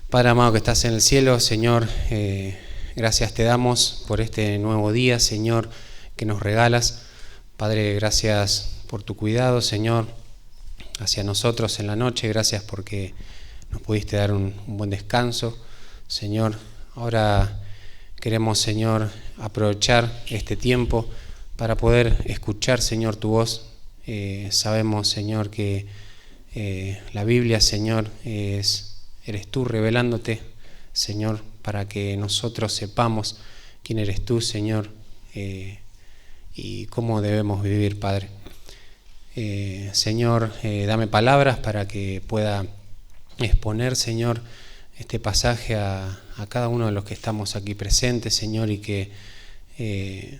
Padre amado que estás en el cielo, Señor, gracias te damos por este nuevo día, Señor, que nos regalas. Padre, gracias por tu cuidado, Señor, hacia nosotros en la noche. Gracias porque nos pudiste dar un buen descanso, Señor. Ahora queremos, Señor, aprovechar este tiempo para poder escuchar, Señor, tu voz. Sabemos, Señor, que la Biblia, Señor, eres tú revelándote, Señor, para que nosotros sepamos quién eres tú, Señor, y cómo debemos vivir, Padre. Señor, dame palabras para que pueda exponer, Señor, este pasaje a cada uno de los que estamos aquí presentes, Señor, y que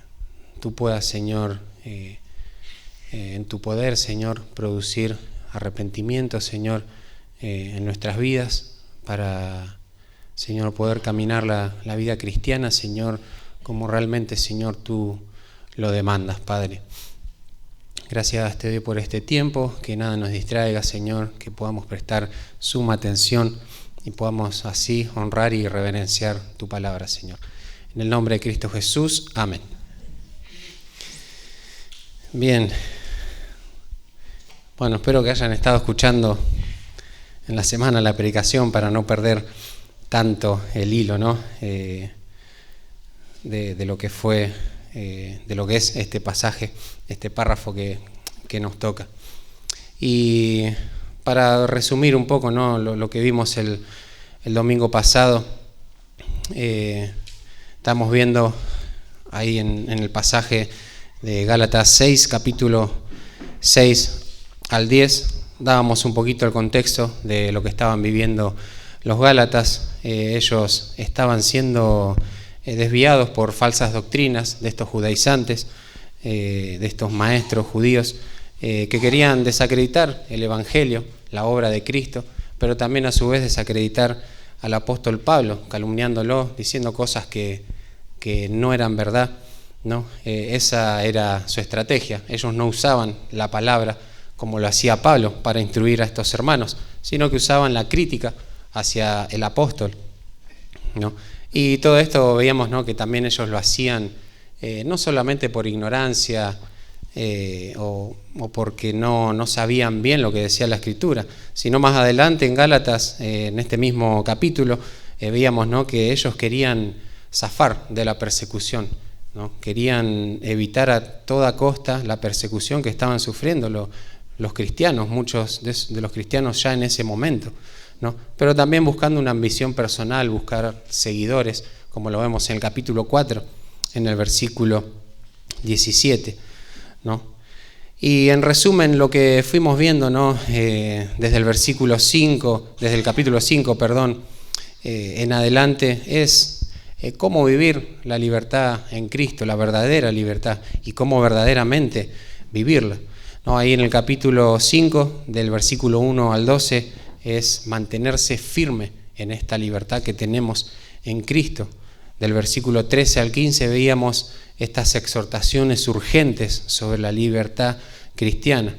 tú puedas, Señor, en tu poder, Señor, producir arrepentimiento, Señor, en nuestras vidas, para, Señor, poder caminar la vida cristiana, Señor, como realmente, Señor, tú lo demandas, Padre. Gracias te doy por este tiempo, que nada nos distraiga, Señor, que podamos prestar suma atención y podamos así honrar y reverenciar tu palabra, Señor. En el nombre de Cristo Jesús, amén. Bien, bueno, espero que hayan estado escuchando en la semana la predicación para no perder tanto el hilo, ¿no? De lo que fue, de lo que es este pasaje, este párrafo que nos toca. Y para resumir un poco, ¿no? lo que vimos el domingo pasado, estamos viendo ahí en el pasaje de Gálatas 6, capítulo 6 al 10, dábamos un poquito el contexto de lo que estaban viviendo los Gálatas. Ellos estaban siendo desviados por falsas doctrinas de estos judaizantes, de estos maestros judíos que querían desacreditar el Evangelio, la obra de Cristo, pero también a su vez desacreditar al apóstol Pablo, calumniándolo, diciendo cosas que no eran verdad, ¿no? Esa era su estrategia. Ellos no usaban la palabra como lo hacía Pablo para instruir a estos hermanos, sino que usaban la crítica hacia el apóstol, ¿no? Y todo esto veíamos, ¿no?, que también ellos lo hacían no solamente por ignorancia o porque no sabían bien lo que decía la Escritura, sino más adelante en Gálatas, en este mismo capítulo, veíamos, ¿no?, que ellos querían zafar de la persecución, ¿no? Querían evitar a toda costa la persecución que estaban sufriendo los cristianos, muchos de los cristianos ya en ese momento, ¿no? Pero también buscando una ambición personal, buscar seguidores, como lo vemos en el capítulo 4, en el versículo 17, ¿no? Y en resumen, lo que fuimos viendo, ¿no?, desde el capítulo 5, en adelante, es cómo vivir la libertad en Cristo, la verdadera libertad, y cómo verdaderamente vivirla, ¿no? Ahí en el capítulo 5, del versículo 1 al 12, es mantenerse firme en esta libertad que tenemos en Cristo. Del versículo 13 al 15 veíamos estas exhortaciones urgentes sobre la libertad cristiana.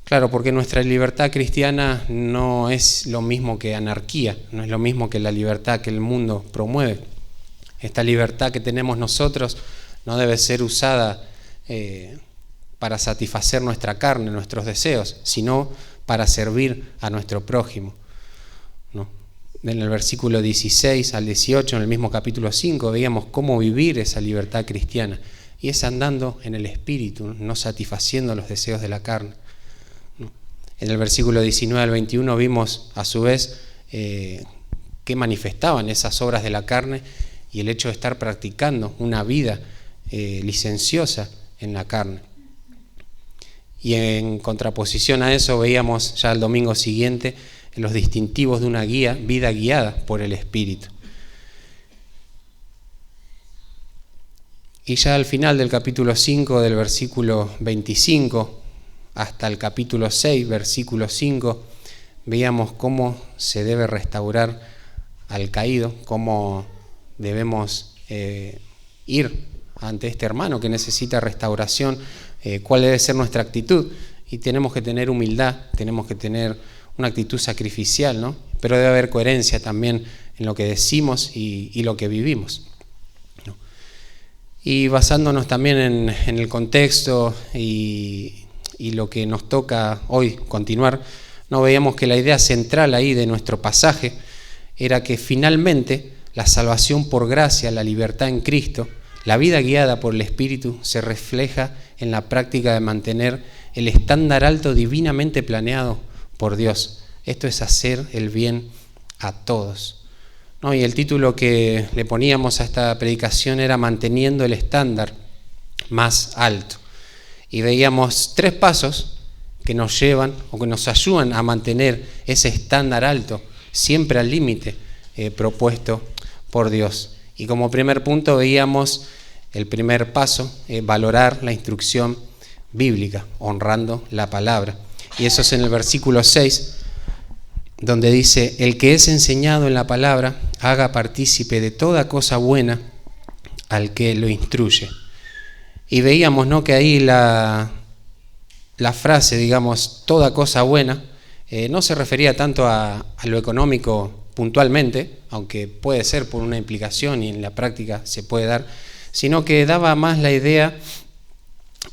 Claro, porque nuestra libertad cristiana no es lo mismo que anarquía, no es lo mismo que la libertad que el mundo promueve. Esta libertad que tenemos nosotros no debe ser usada para satisfacer nuestra carne, nuestros deseos, sino para servir a nuestro prójimo, ¿no? En el versículo 16 al 18, en el mismo capítulo 5, veíamos cómo vivir esa libertad cristiana, y es andando en el Espíritu, no satisfaciendo los deseos de la carne, ¿no? En el versículo 19 al 21 vimos a su vez que manifestaban esas obras de la carne y el hecho de estar practicando una vida licenciosa en la carne. Y en contraposición a eso veíamos ya el domingo siguiente los distintivos de una vida guiada por el Espíritu. Y ya al final del capítulo 5, del versículo 25 hasta el capítulo 6, versículo 5, veíamos cómo se debe restaurar al caído, cómo debemos ir ante este hermano que necesita restauración, cuál debe ser nuestra actitud. Y tenemos que tener humildad, tenemos que tener una actitud sacrificial, ¿no? pero debe haber coherencia también en lo que decimos y lo que vivimos, ¿no? Y basándonos también en el contexto y lo que nos toca hoy continuar, no veíamos que la idea central ahí de nuestro pasaje era que finalmente la salvación por gracia, la libertad en Cristo, la vida guiada por el Espíritu se refleja en la práctica de mantener el estándar alto divinamente planeado por Dios. Esto es hacer el bien a todos, ¿no? Y el título que le poníamos a esta predicación era Manteniendo el estándar más alto. Y veíamos 3 pasos que nos llevan o que nos ayudan a mantener ese estándar alto, siempre al límite propuesto por Dios. Y como primer punto veíamos el primer paso, valorar la instrucción bíblica, honrando la palabra. Y eso es en el versículo 6, donde dice: el que es enseñado en la palabra, haga partícipe de toda cosa buena al que lo instruye. Y veíamos, ¿no?, que ahí la frase, digamos, toda cosa buena, no se refería tanto a lo económico puntualmente, aunque puede ser por una implicación y en la práctica se puede dar, sino que daba más la idea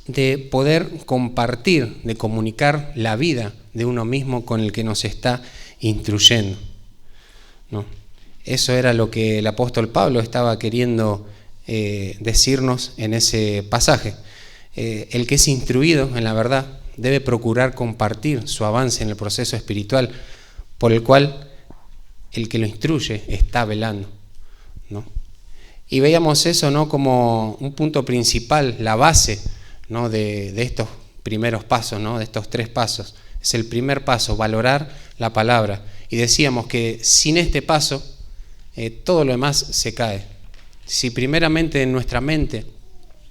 de poder compartir, de comunicar la vida de uno mismo con el que nos está instruyendo, ¿no? Eso era lo que el apóstol Pablo estaba queriendo decirnos en ese pasaje. El que es instruido en la verdad debe procurar compartir su avance en el proceso espiritual por el cual el que lo instruye está velando, ¿no? Y veíamos eso, ¿no?, como un punto principal, la base, ¿no?, de estos primeros pasos, ¿no?, de estos 3 pasos. Es el primer paso, valorar la palabra. Y decíamos que sin este paso, todo lo demás se cae. Si primeramente en nuestra mente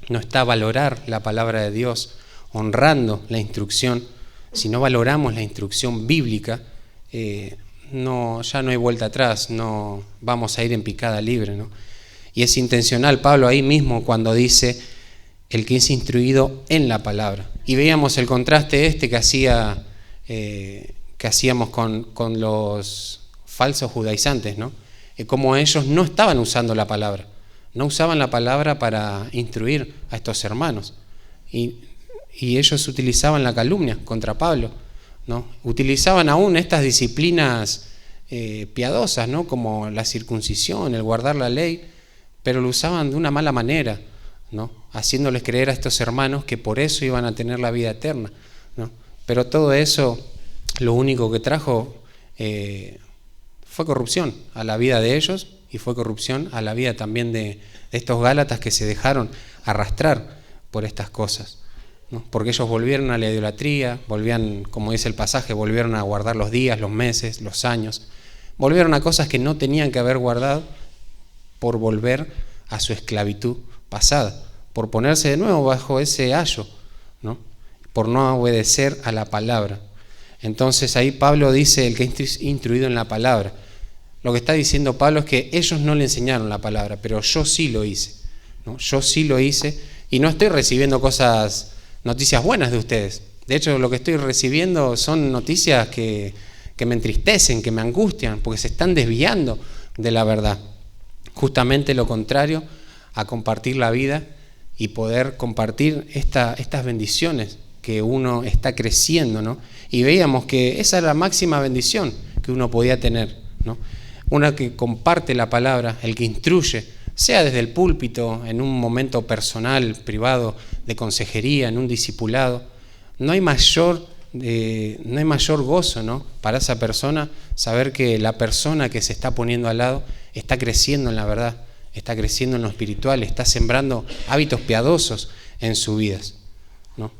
no está valorar la palabra de Dios, honrando la instrucción, si no valoramos la instrucción bíblica, ya no hay vuelta atrás, no vamos a ir en picada libre, ¿no? Y es intencional Pablo ahí mismo cuando dice el que es instruido en la palabra. Y veíamos el contraste que hacíamos con los falsos judaizantes, ¿no? Como ellos no estaban usando la palabra, no usaban la palabra para instruir a estos hermanos. Y ellos utilizaban la calumnia contra Pablo, ¿no? Utilizaban aún estas disciplinas piadosas, ¿no?, como la circuncisión, el guardar la ley, pero lo usaban de una mala manera, ¿no?, haciéndoles creer a estos hermanos que por eso iban a tener la vida eterna, ¿no? Pero todo eso lo único que trajo fue corrupción a la vida de ellos y fue corrupción a la vida también de estos gálatas que se dejaron arrastrar por estas cosas, ¿no? Porque ellos volvieron a la idolatría, volvían, como dice el pasaje, volvieron a guardar los días, los meses, los años, volvieron a cosas que no tenían que haber guardado por volver a su esclavitud pasada, por ponerse de nuevo bajo ese ayo, ¿no?, por no obedecer a la palabra. Entonces ahí Pablo dice el que es instruido en la palabra. Lo que está diciendo Pablo es que ellos no le enseñaron la palabra, pero yo sí lo hice, ¿no? Yo sí lo hice y no estoy recibiendo noticias buenas de ustedes. De hecho, lo que estoy recibiendo son noticias que me entristecen, que me angustian, porque se están desviando de la verdad. Justamente lo contrario a compartir la vida y poder compartir estas bendiciones que uno está creciendo, ¿no? Y veíamos que esa era la máxima bendición que uno podía tener, ¿no? Una que comparte la palabra, el que instruye, sea desde el púlpito, en un momento personal, privado, de consejería, en un discipulado. No hay mayor gozo, ¿no?, para esa persona saber que la persona que se está poniendo al lado está creciendo en la verdad, está creciendo en lo espiritual, está sembrando hábitos piadosos en sus vidas, ¿no?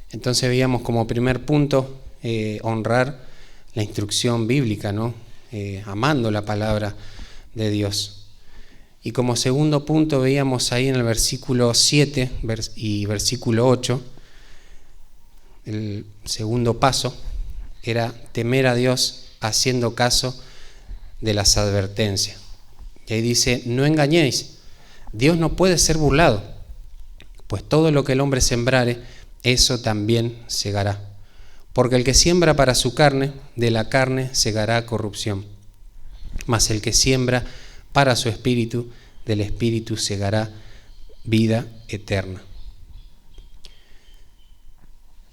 Entonces veíamos como primer punto honrar la instrucción bíblica, ¿no?, amando la palabra de Dios. Y como segundo punto veíamos ahí en el versículo 7 y versículo 8, el segundo paso era temer a Dios haciendo caso de las advertencias. Y ahí dice: no engañéis, Dios no puede ser burlado, pues todo lo que el hombre sembrare, eso también segará. Porque el que siembra para su carne, de la carne segará corrupción. Mas el que siembra para su espíritu, del espíritu segará vida eterna.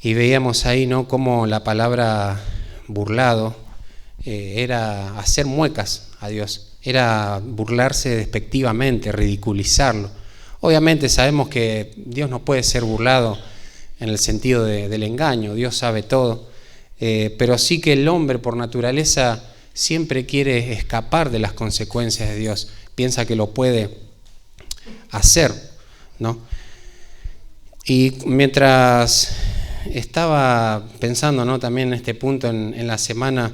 Y veíamos ahí, ¿no?, cómo la palabra burlado era hacer muecas a Dios, era burlarse despectivamente, ridiculizarlo. Obviamente sabemos que Dios no puede ser burlado en el sentido del engaño, Dios sabe todo, pero sí que el hombre por naturaleza siempre quiere escapar de las consecuencias de Dios, piensa que lo puede hacer, ¿no? Y mientras estaba pensando, ¿no?, también en este punto en la semana,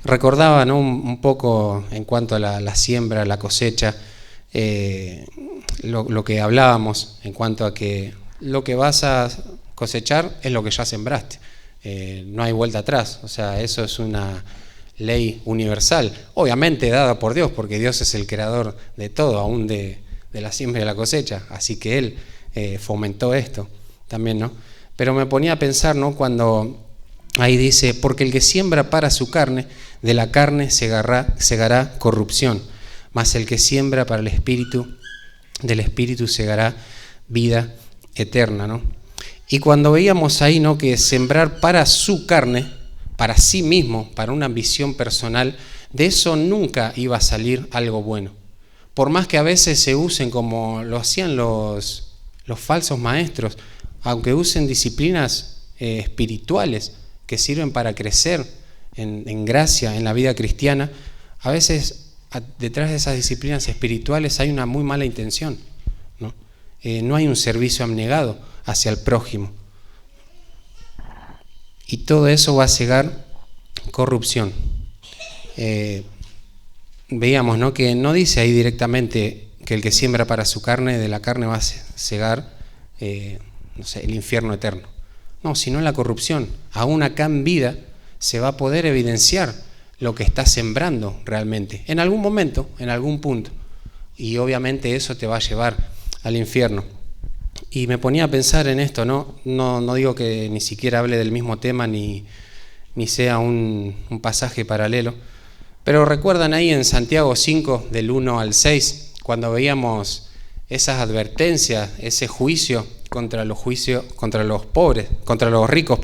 recordaba, ¿no?, un poco en cuanto a la siembra, la cosecha, lo que hablábamos en cuanto a que lo que vas a cosechar es lo que ya sembraste, no hay vuelta atrás, o sea, eso es una ley universal, obviamente dada por Dios, porque Dios es el creador de todo, aún de la siembra y la cosecha, así que Él fomentó esto también, ¿no? Pero me ponía a pensar, ¿no?, cuando ahí dice, porque el que siembra para su carne, de la carne segará corrupción, mas el que siembra para el espíritu, del espíritu segará vida eterna, ¿no? Y cuando veíamos ahí, ¿no?, que sembrar para su carne, para sí mismo, para una ambición personal, de eso nunca iba a salir algo bueno. Por más que a veces se usen como lo hacían los falsos maestros, aunque usen disciplinas espirituales que sirven para crecer en gracia en la vida cristiana, a veces detrás de esas disciplinas espirituales hay una muy mala intención, ¿no? No hay un servicio abnegado hacia el prójimo. Y todo eso va a cegar corrupción. Veíamos, ¿no?, que no dice ahí directamente que el que siembra para su carne, de la carne va a cegar el infierno eterno. No, sino la corrupción. Aún acá en vida se va a poder evidenciar lo que está sembrando realmente, en algún momento, en algún punto. Y obviamente eso te va a llevar al infierno. Y me ponía a pensar en esto, no digo que ni siquiera hable del mismo tema ni sea un pasaje paralelo, pero recuerdan ahí en Santiago 5, del 1 al 6, cuando veíamos esas advertencias, ese juicio contra los ricos,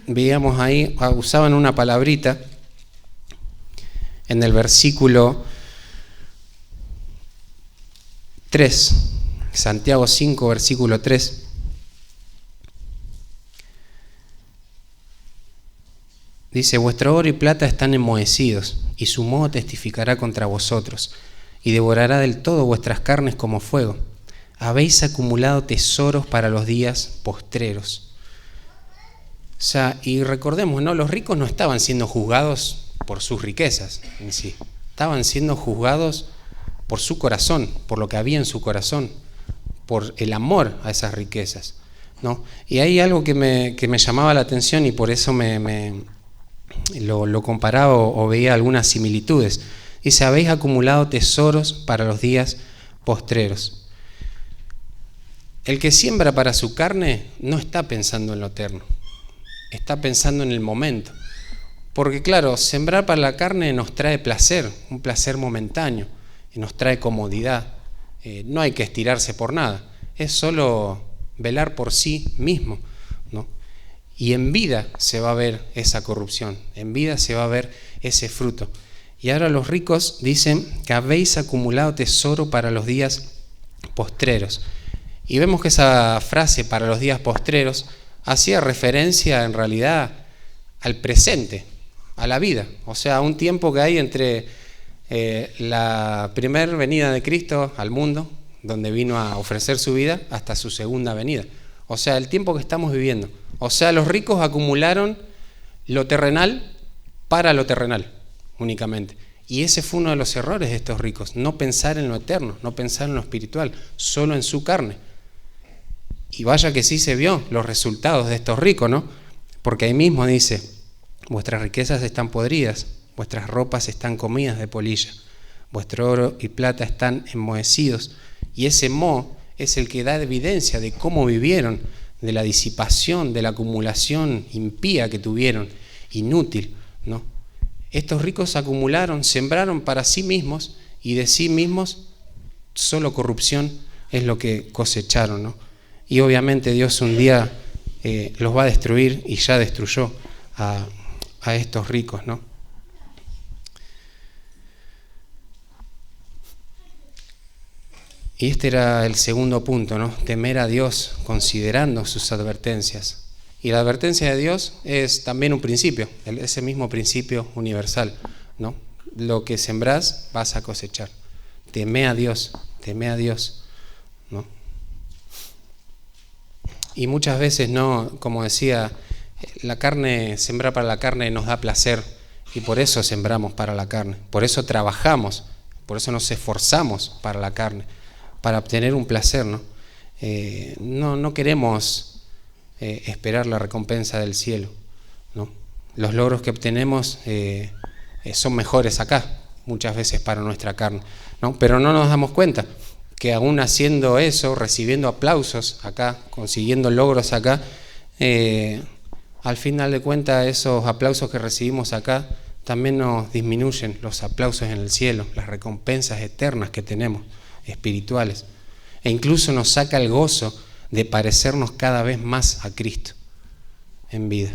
veíamos ahí, usaban una palabrita en el versículo 3, Santiago 5, versículo 3. Dice, vuestro oro y plata están enmohecidos, y su moho testificará contra vosotros, y devorará del todo vuestras carnes como fuego. Habéis acumulado tesoros para los días postreros. O sea, y recordemos, ¿no?, los ricos no estaban siendo juzgados por sus riquezas en sí, estaban siendo juzgados por su corazón, por lo que había en su corazón, por el amor a esas riquezas, ¿no? Y hay algo que me llamaba la atención y por eso lo comparaba o veía algunas similitudes. Dice, habéis acumulado tesoros para los días postreros. El que siembra para su carne no está pensando en lo eterno, está pensando en el momento. Porque claro, sembrar para la carne nos trae placer, un placer momentáneo, y nos trae comodidad. No hay que estirarse por nada, es solo velar por sí mismo, ¿no? Y en vida se va a ver esa corrupción, en vida se va a ver ese fruto. Y ahora los ricos dicen que habéis acumulado tesoro para los días postreros. Y vemos que esa frase, para los días postreros, hacía referencia en realidad al presente, a la vida. O sea, un tiempo que hay entre la primera venida de Cristo al mundo, donde vino a ofrecer su vida, hasta su segunda venida. O sea, el tiempo que estamos viviendo. O sea, los ricos acumularon lo terrenal para lo terrenal únicamente. Y ese fue uno de los errores de estos ricos, no pensar en lo eterno, no pensar en lo espiritual, solo en su carne. Y vaya que sí se vio los resultados de estos ricos, ¿no? Porque ahí mismo dice, vuestras riquezas están podridas, vuestras ropas están comidas de polilla, vuestro oro y plata están enmohecidos. Y ese moho es el que da evidencia de cómo vivieron, de la disipación, de la acumulación impía que tuvieron, inútil, ¿no? Estos ricos acumularon, sembraron para sí mismos y de sí mismos solo corrupción es lo que cosecharon, ¿no? Y obviamente Dios un día los va a destruir y ya destruyó a estos ricos, ¿no? Y este era el segundo punto, ¿no? Temer a Dios considerando sus advertencias. Y la advertencia de Dios es también un principio, ese mismo principio universal, ¿no? Lo que sembrás vas a cosechar. Teme a Dios, ¿no? Y muchas veces, ¿no? Como decía, la carne, sembrar para la carne nos da placer y por eso sembramos para la carne, por eso trabajamos, por eso nos esforzamos para la carne, para obtener un placer, ¿no? No queremos esperar la recompensa del cielo, ¿no? Los logros que obtenemos son mejores acá, muchas veces para nuestra carne, ¿no? Pero no nos damos cuenta que aún haciendo eso, recibiendo aplausos acá, consiguiendo logros acá, al final de cuentas esos aplausos que recibimos acá también nos disminuyen los aplausos en el cielo, las recompensas eternas que tenemos, espirituales, e incluso nos saca el gozo de parecernos cada vez más a Cristo en vida.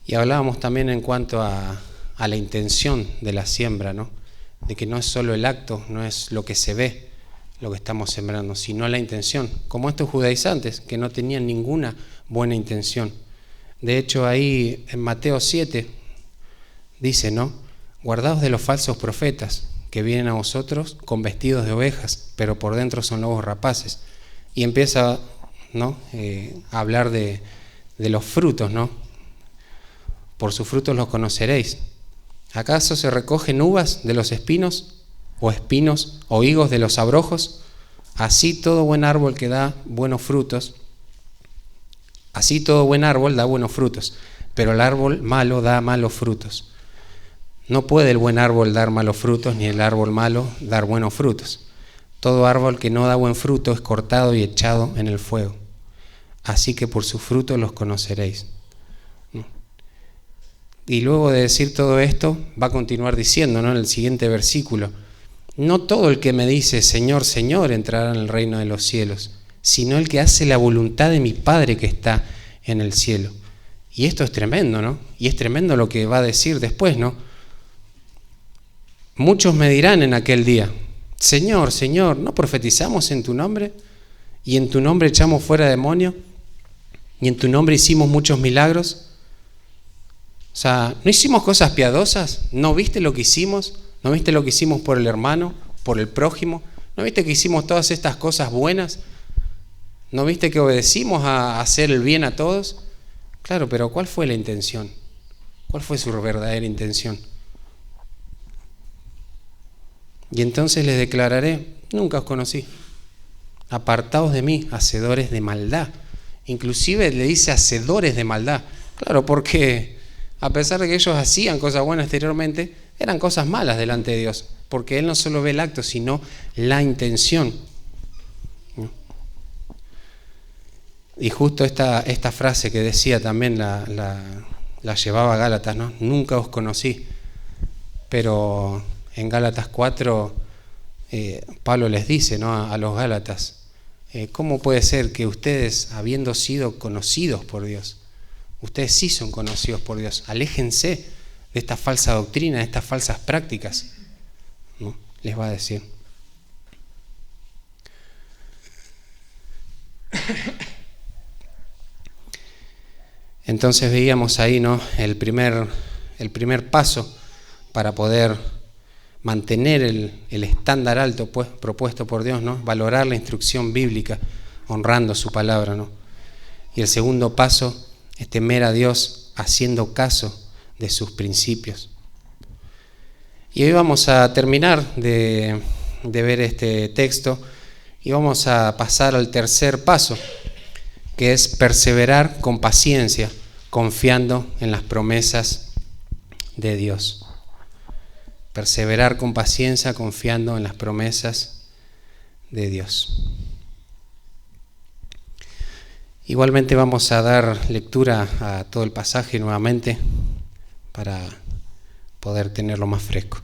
Y hablábamos también en cuanto a la intención de la siembra, ¿no? De que no es solo el acto, no es lo que se ve, lo que estamos sembrando, sino la intención, como estos judaizantes que no tenían ninguna buena intención. De hecho, ahí en Mateo 7 dice, ¿no? Guardaos de los falsos profetas que vienen a vosotros con vestidos de ovejas, pero por dentro son lobos rapaces. Y empieza, ¿no? A hablar de los frutos, ¿no? Por sus frutos los conoceréis. ¿Acaso se recogen uvas de los espinos o higos de los abrojos? Así todo buen árbol que da buenos frutos, así todo buen árbol da buenos frutos, pero el árbol malo da malos frutos. No puede el buen árbol dar malos frutos, ni el árbol malo dar buenos frutos. Todo árbol que no da buen fruto es cortado y echado en el fuego. Así que por sus frutos los conoceréis. Y luego de decir todo esto, va a continuar diciendo, ¿no? En el siguiente versículo: no todo el que me dice Señor, Señor entrará en el reino de los cielos, sino el que hace la voluntad de mi Padre que está en el cielo. Y esto es tremendo, ¿no? Y es tremendo lo que va a decir después, ¿no? Muchos me dirán en aquel día: Señor, Señor, ¿no profetizamos en tu nombre? ¿Y en tu nombre echamos fuera demonios? ¿Y en tu nombre hicimos muchos milagros? O sea, ¿no hicimos cosas piadosas? ¿No viste lo que hicimos? ¿No viste lo que hicimos por el hermano, por el prójimo? ¿No viste que hicimos todas estas cosas buenas? ¿No viste que obedecimos a hacer el bien a todos? Claro, pero ¿cuál fue la intención? ¿Cuál fue su verdadera intención? Y entonces les declararé: nunca os conocí. Apartaos de mí, hacedores de maldad. Inclusive le dice hacedores de maldad. Claro, porque a pesar de que ellos hacían cosas buenas exteriormente, eran cosas malas delante de Dios, porque Él no solo ve el acto, sino la intención. Y justo esta frase que decía también la llevaba a Gálatas, ¿no? Nunca os conocí. Pero en Gálatas 4, Pablo les dice, ¿no? A los Gálatas: ¿cómo puede ser que ustedes, habiendo sido conocidos por Dios, ustedes sí son conocidos por Dios? Aléjense de esta falsa doctrina, de estas falsas prácticas, ¿no? Les va a decir. Entonces veíamos ahí, ¿no? el primer paso para poder mantener el estándar alto, pues, propuesto por Dios, ¿no? Valorar la instrucción bíblica, honrando su palabra, ¿no? Y el segundo paso es temer a Dios haciendo caso de sus principios. Y hoy vamos a terminar de ver este texto y vamos a pasar al tercer paso, que es perseverar con paciencia, confiando en las promesas de Dios. perseverar con paciencia confiando en las promesas de Dios. Igualmente vamos a dar lectura a todo el pasaje nuevamente para poder tenerlo más fresco.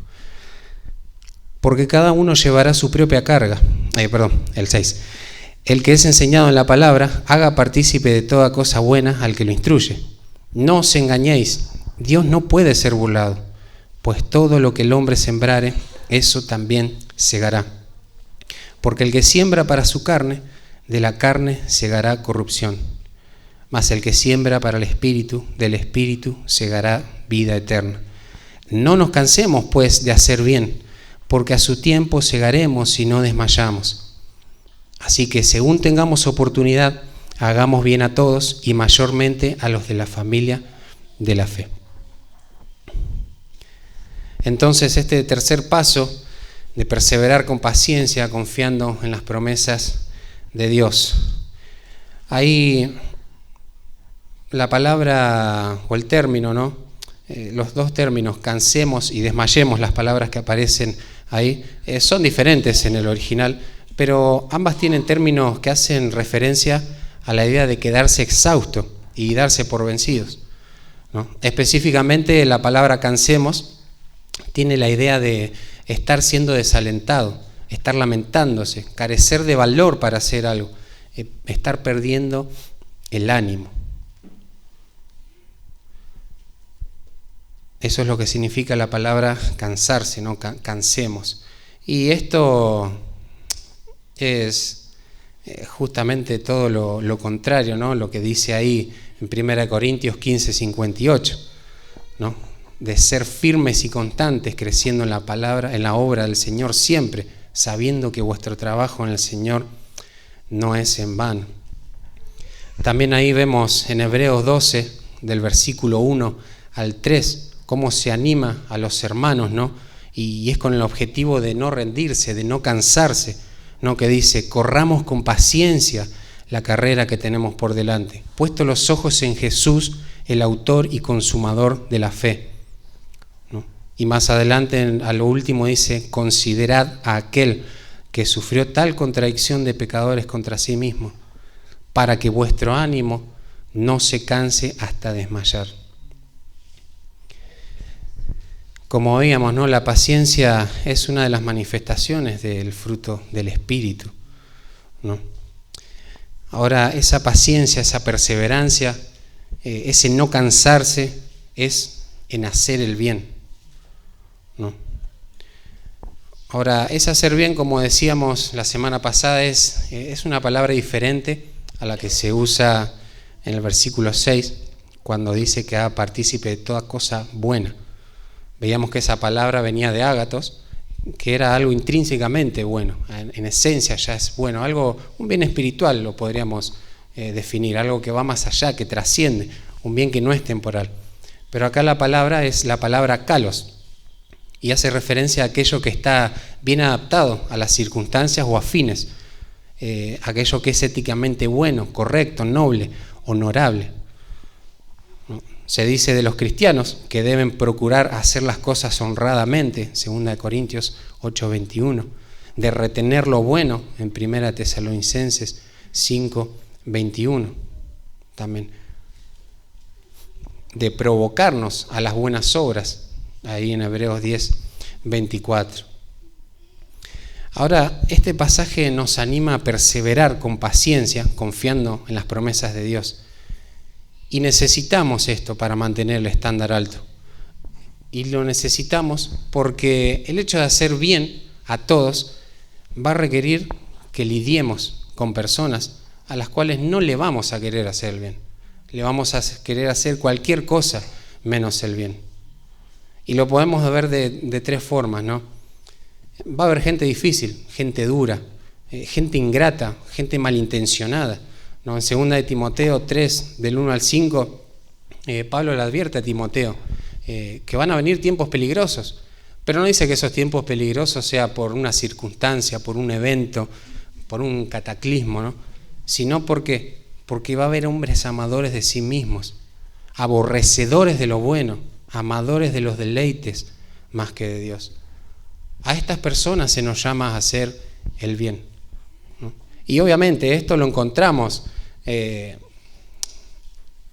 Porque cada uno llevará su propia carga. El 6. El que es enseñado en la palabra, haga partícipe de toda cosa buena al que lo instruye. No os engañéis, Dios no puede ser burlado, pues todo lo que el hombre sembrare, eso también segará. Porque el que siembra para su carne, de la carne segará corrupción. Mas el que siembra para el Espíritu, del Espíritu segará vida eterna. No nos cansemos, pues, de hacer bien, porque a su tiempo segaremos si no desmayamos. Así que según tengamos oportunidad, hagamos bien a todos y mayormente a los de la familia de la fe. Entonces, este tercer paso de perseverar con paciencia, confiando en las promesas de Dios. Ahí la palabra o el término, ¿no? Los dos términos, cansemos y desmayemos, las palabras que aparecen ahí, son diferentes en el original, pero ambas tienen términos que hacen referencia a la idea de quedarse exhausto y darse por vencidos, ¿no? Específicamente la palabra cansemos tiene la idea de estar siendo desalentado, estar lamentándose, carecer de valor para hacer algo, estar perdiendo el ánimo. Eso es lo que significa la palabra cansarse, ¿no? Cansemos. Y esto es justamente todo lo contrario, ¿no? Lo que dice ahí en 1 Corintios 15:58, ¿no? De ser firmes y constantes, creciendo en la palabra, en la obra del Señor siempre, sabiendo que vuestro trabajo en el Señor no es en vano. También ahí vemos en Hebreos 12, del versículo 1 al 3, cómo se anima a los hermanos, ¿no? Y es con el objetivo de no rendirse, de no cansarse, ¿no? Que dice, corramos con paciencia la carrera que tenemos por delante, puesto los ojos en Jesús, el autor y consumador de la fe, ¿no? Y más adelante, a lo último dice, considerad a aquel que sufrió tal contradicción de pecadores contra sí mismo, para que vuestro ánimo no se canse hasta desmayar. Como veíamos, ¿no? La paciencia es una de las manifestaciones del fruto del Espíritu, ¿no? Ahora, esa paciencia, esa perseverancia, ese no cansarse, es en hacer el bien, ¿no? Ahora, ese hacer bien, como decíamos la semana pasada, es una palabra diferente a la que se usa en el versículo 6, cuando dice que haga partícipe de toda cosa buena. Veíamos que esa palabra venía de ágatos, que era algo intrínsecamente bueno, en esencia ya es bueno, un bien espiritual lo podríamos definir, algo que va más allá, que trasciende, un bien que no es temporal. Pero acá la palabra es la palabra kalos, y hace referencia a aquello que está bien adaptado a las circunstancias o afines, aquello que es éticamente bueno, correcto, noble, honorable. Se dice de los cristianos que deben procurar hacer las cosas honradamente, 2 Corintios 8:21, de retener lo bueno, en 1 Tesalonicenses 5:21, también de provocarnos a las buenas obras, ahí en Hebreos 10:24. Ahora, este pasaje nos anima a perseverar con paciencia, confiando en las promesas de Dios. Y necesitamos esto para mantener el estándar alto. Y lo necesitamos porque el hecho de hacer bien a todos va a requerir que lidiemos con personas a las cuales no le vamos a querer hacer el bien. Le vamos a querer hacer cualquier cosa menos el bien. Y lo podemos ver de tres formas, ¿no? Va a haber gente difícil, gente dura, gente ingrata, gente malintencionada, ¿no? En 2 de Timoteo 3, del 1 al 5, Pablo le advierte a Timoteo que van a venir tiempos peligrosos, pero no dice que esos tiempos peligrosos sea por una circunstancia, por un evento, por un cataclismo, ¿no? Sino porque va a haber hombres amadores de sí mismos, aborrecedores de lo bueno, amadores de los deleites, más que de Dios. A estas personas se nos llama a hacer el bien, ¿no? Y obviamente esto lo encontramos en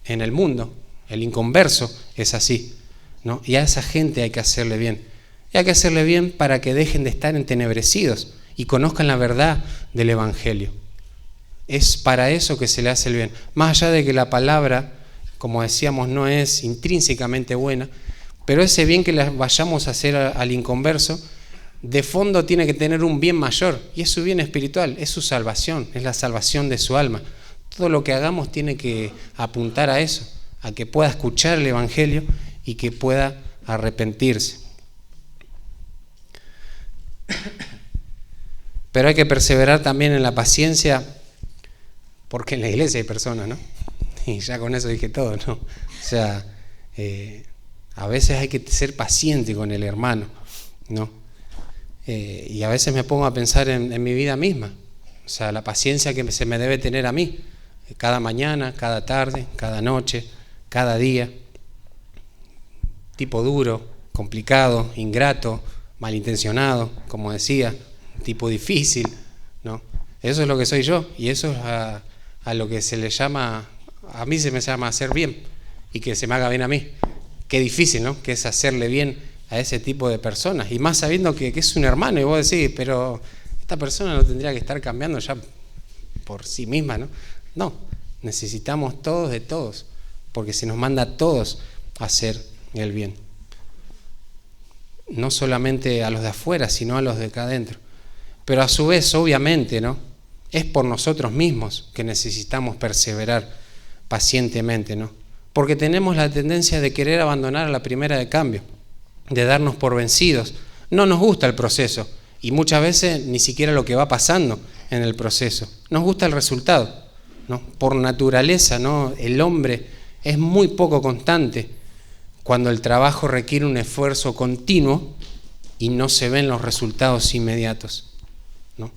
el mundo. El inconverso es así, ¿no? Y a esa gente hay que hacerle bien. Y hay que hacerle bien para que dejen de estar entenebrecidos y conozcan la verdad del Evangelio. Es para eso que se le hace el bien. Más allá de que la palabra, como decíamos, no es intrínsecamente buena, pero ese bien que le vayamos a hacer al inconverso, de fondo tiene que tener un bien mayor, y es su bien espiritual, es su salvación, es la salvación de su alma. Todo lo que hagamos tiene que apuntar a eso, a que pueda escuchar el Evangelio y que pueda arrepentirse. Pero hay que perseverar también en la paciencia, porque en la iglesia hay personas, ¿no? Y ya con eso dije todo, ¿no? O sea, a veces hay que ser paciente con el hermano, ¿no? Y a veces me pongo a pensar en mi vida misma, o sea, la paciencia que se me debe tener a mí, cada mañana, cada tarde, cada noche, cada día. Tipo duro, complicado, ingrato, malintencionado, como decía, tipo difícil, ¿no? Eso es lo que soy yo, y eso es a lo que se le llama, a mí se me llama hacer bien, y que se me haga bien a mí. Qué difícil, ¿no? Que es hacerle bien a ese tipo de personas, y más sabiendo que es un hermano, y vos decís, pero esta persona no tendría que estar cambiando ya por sí misma, ¿no? No, necesitamos todos de todos, porque se nos manda a todos a hacer el bien. No solamente a los de afuera, sino a los de acá adentro. Pero a su vez, obviamente, ¿no? Es por nosotros mismos que necesitamos perseverar pacientemente, ¿no? Porque tenemos la tendencia de querer abandonar a la primera de cambio, de darnos por vencidos. No nos gusta el proceso, y muchas veces ni siquiera lo que va pasando en el proceso. Nos gusta el resultado, ¿no? Por naturaleza, ¿no? El hombre es muy poco constante cuando el trabajo requiere un esfuerzo continuo y no se ven los resultados inmediatos, ¿no?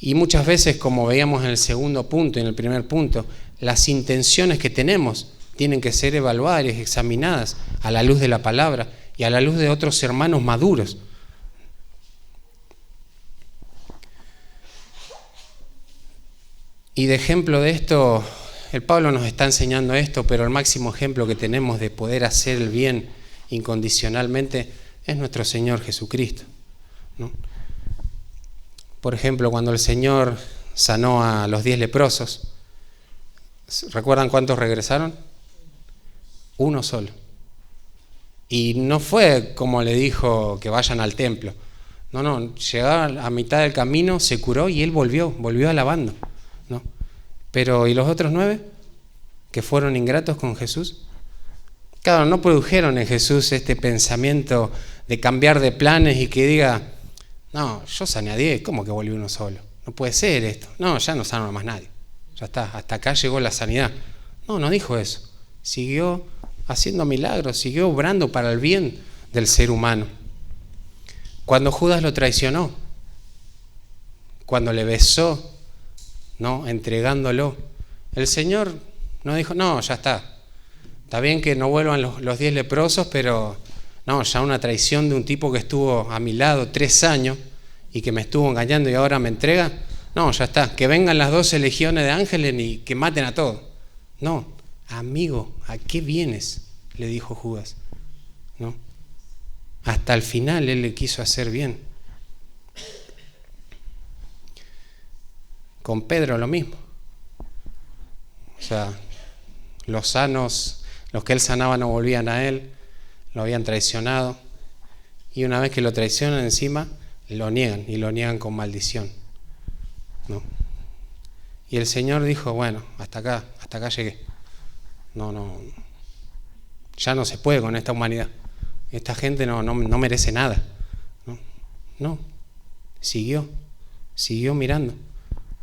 Y muchas veces, como veíamos en el segundo punto y en el primer punto, las intenciones que tenemos tienen que ser evaluadas y examinadas a la luz de la palabra y a la luz de otros hermanos maduros. Y de ejemplo de esto, el Pablo nos está enseñando esto, pero el máximo ejemplo que tenemos de poder hacer el bien incondicionalmente es nuestro Señor Jesucristo, ¿no? Por ejemplo, cuando el Señor sanó a los 10 leprosos, ¿recuerdan cuántos regresaron? Uno solo. Y no fue como le dijo que vayan al templo. No, llegaron a mitad del camino, se curó y él volvió alabando, ¿no? Pero, ¿y los otros 9 que fueron ingratos con Jesús? Claro, no produjeron en Jesús este pensamiento de cambiar de planes y que diga, no, yo sané a 10, ¿cómo que volvió uno solo? No puede ser esto. No, ya no sanó a más nadie. Ya está, hasta acá llegó la sanidad. No dijo eso. Siguió haciendo milagros, siguió obrando para el bien del ser humano. Cuando Judas lo traicionó, cuando le besó, ¿no? Entregándolo, el Señor no dijo, no, ya está. Está bien que no vuelvan los 10 leprosos, pero no, ya una traición de un tipo que estuvo a mi lado 3 años y que me estuvo engañando y ahora me entrega. No, ya está. Que vengan las 12 legiones de ángeles y que maten a todos. No, amigo, ¿a qué vienes? Le dijo Judas, ¿no? Hasta el final él le quiso hacer bien. Con Pedro lo mismo. O sea, los sanos, los que él sanaba no volvían a él, lo habían traicionado, y una vez que lo traicionan encima, lo niegan, y lo niegan con maldición, ¿no? Y el Señor dijo, bueno, hasta acá llegué. No, ya no se puede con esta humanidad. Esta gente no merece nada. No, siguió mirando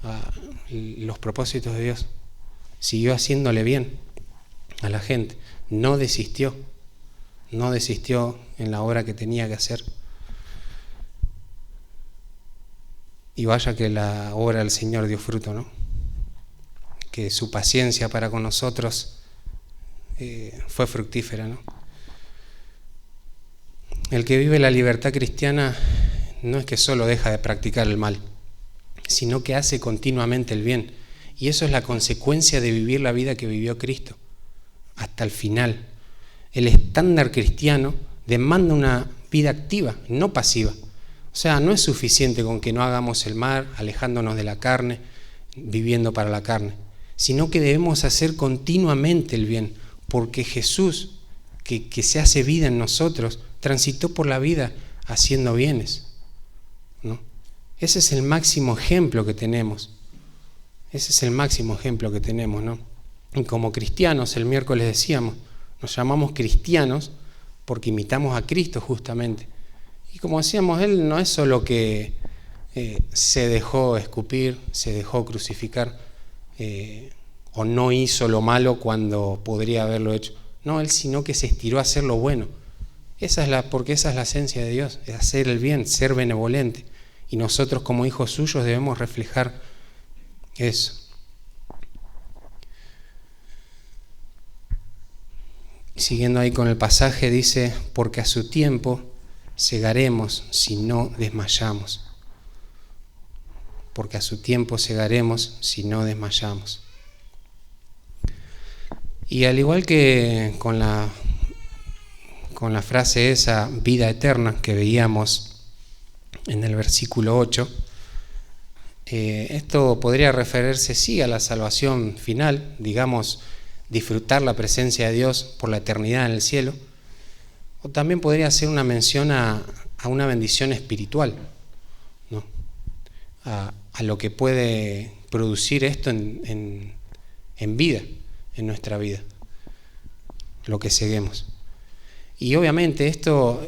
a los propósitos de Dios, siguió haciéndole bien a la gente, no desistió en la obra que tenía que hacer. Y vaya que la obra del Señor dio fruto, ¿no? Que su paciencia para con nosotros fue fructífera, ¿no? El que vive la libertad cristiana no es que solo deja de practicar el mal, sino que hace continuamente el bien. Y eso es la consecuencia de vivir la vida que vivió Cristo, hasta el final. El estándar cristiano demanda una vida activa, no pasiva. O sea, no es suficiente con que no hagamos el mal, alejándonos de la carne, viviendo para la carne, sino que debemos hacer continuamente el bien, porque Jesús, que se hace vida en nosotros, transitó por la vida haciendo bienes, ¿no? Ese es el máximo ejemplo que tenemos. Ese es el máximo ejemplo que tenemos, ¿no? Y como cristianos, el miércoles decíamos, nos llamamos cristianos porque imitamos a Cristo justamente. Y como decíamos, Él no es solo que se dejó escupir, se dejó crucificar, o no hizo lo malo cuando podría haberlo hecho. No, Él sino que se estiró a hacer lo bueno. Porque esa es la esencia de Dios, es hacer el bien, ser benevolente. Y nosotros como hijos suyos debemos reflejar eso. Siguiendo ahí con el pasaje, dice, porque a su tiempo segaremos si no desmayamos. Porque a su tiempo segaremos si no desmayamos. Y al igual que con la frase esa, vida eterna, que veíamos en el versículo 8, esto podría referirse sí a la salvación final, digamos, disfrutar la presencia de Dios por la eternidad en el cielo, o también podría ser una mención a una bendición espiritual, ¿no? A lo que puede producir esto en vida, en nuestra vida, lo que seguimos. Y obviamente esto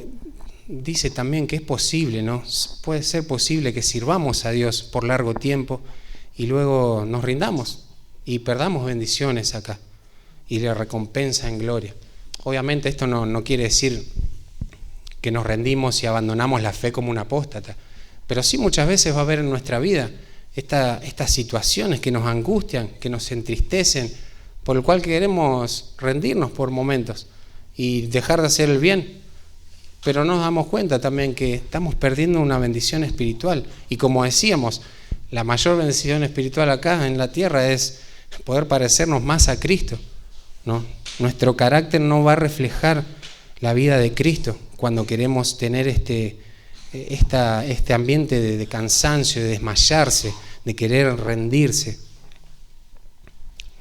dice también que es posible, ¿no? Puede ser posible que sirvamos a Dios por largo tiempo y luego nos rindamos y perdamos bendiciones acá y le recompensa en gloria. Obviamente esto no quiere decir que nos rendimos y abandonamos la fe como un apóstata, pero sí muchas veces va a haber en nuestra vida estas situaciones que nos angustian, que nos entristecen, por el cual queremos rendirnos por momentos y dejar de hacer el bien, pero nos damos cuenta también que estamos perdiendo una bendición espiritual. Y como decíamos, la mayor bendición espiritual acá en la tierra es poder parecernos más a Cristo, ¿no? Nuestro carácter no va a reflejar la vida de Cristo cuando queremos tener este ambiente de cansancio, de desmayarse, de querer rendirse,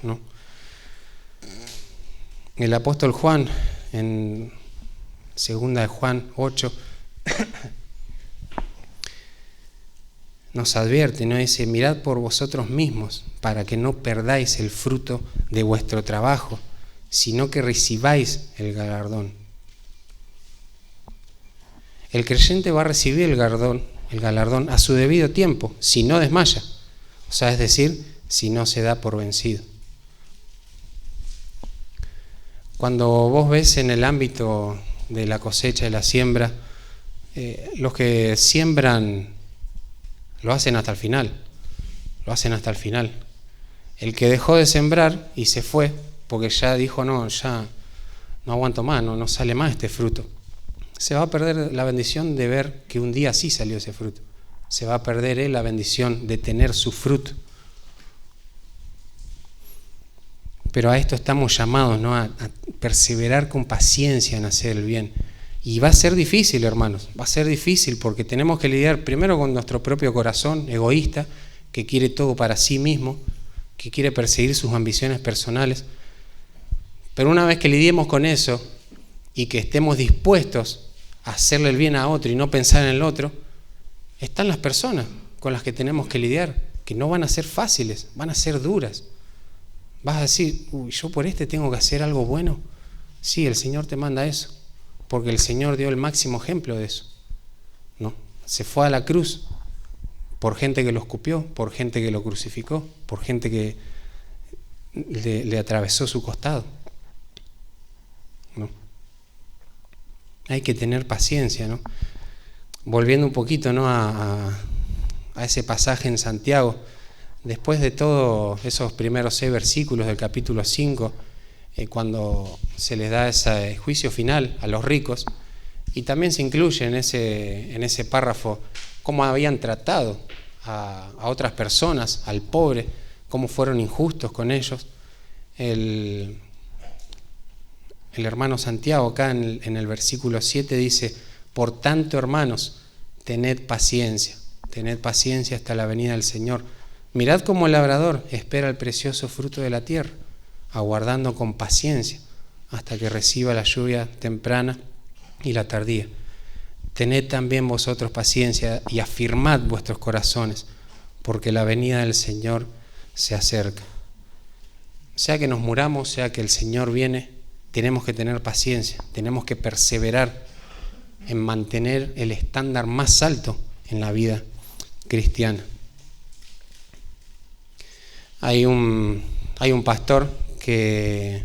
¿no? El apóstol Juan, en 2 de Juan 8, nos advierte, ¿no? Dice, mirad por vosotros mismos, para que no perdáis el fruto de vuestro trabajo, sino que recibáis el galardón. El creyente va a recibir el galardón a su debido tiempo, si no desmaya, o sea, es decir, si no se da por vencido. Cuando vos ves en el ámbito de la cosecha y la siembra, los que siembran lo hacen hasta el final, El que dejó de sembrar y se fue, porque ya dijo, ya no aguanto más, no sale más este fruto, se va a perder la bendición de ver que un día sí salió ese fruto. Se va a perder la bendición de tener su fruto. Pero a esto estamos llamados, ¿no? A perseverar con paciencia en hacer el bien. Y va a ser difícil, hermanos, va a ser difícil porque tenemos que lidiar primero con nuestro propio corazón egoísta, que quiere todo para sí mismo, que quiere perseguir sus ambiciones personales. Pero una vez que lidiemos con eso y que estemos dispuestos a hacerle el bien a otro y no pensar en el otro, están las personas con las que tenemos que lidiar, que no van a ser fáciles, van a ser duras. Vas a decir, yo por tengo que hacer algo bueno. Sí, el Señor te manda eso, porque el Señor dio el máximo ejemplo de eso, ¿no? Se fue a la cruz por gente que lo escupió, por gente que lo crucificó, por gente que le atravesó su costado, ¿no? Hay que tener paciencia, ¿no? Volviendo un poquito, ¿no? a ese pasaje en Santiago, después de todos esos primeros 6 versículos del capítulo 5, cuando se les da ese juicio final a los ricos, Y también se incluye en ese párrafo cómo habían tratado a otras personas, al pobre, cómo fueron injustos con ellos. El hermano Santiago acá en el versículo 7 dice: por tanto, hermanos, tened paciencia hasta la venida del Señor. Mirad cómo el labrador espera el precioso fruto de la tierra, aguardando con paciencia hasta que reciba la lluvia temprana y la tardía. Tened también vosotros paciencia y afirmad vuestros corazones, porque la venida del Señor se acerca. Sea que nos muramos, sea que el Señor viene, tenemos que tener paciencia, tenemos que perseverar en mantener el estándar más alto en la vida cristiana. Hay un pastor que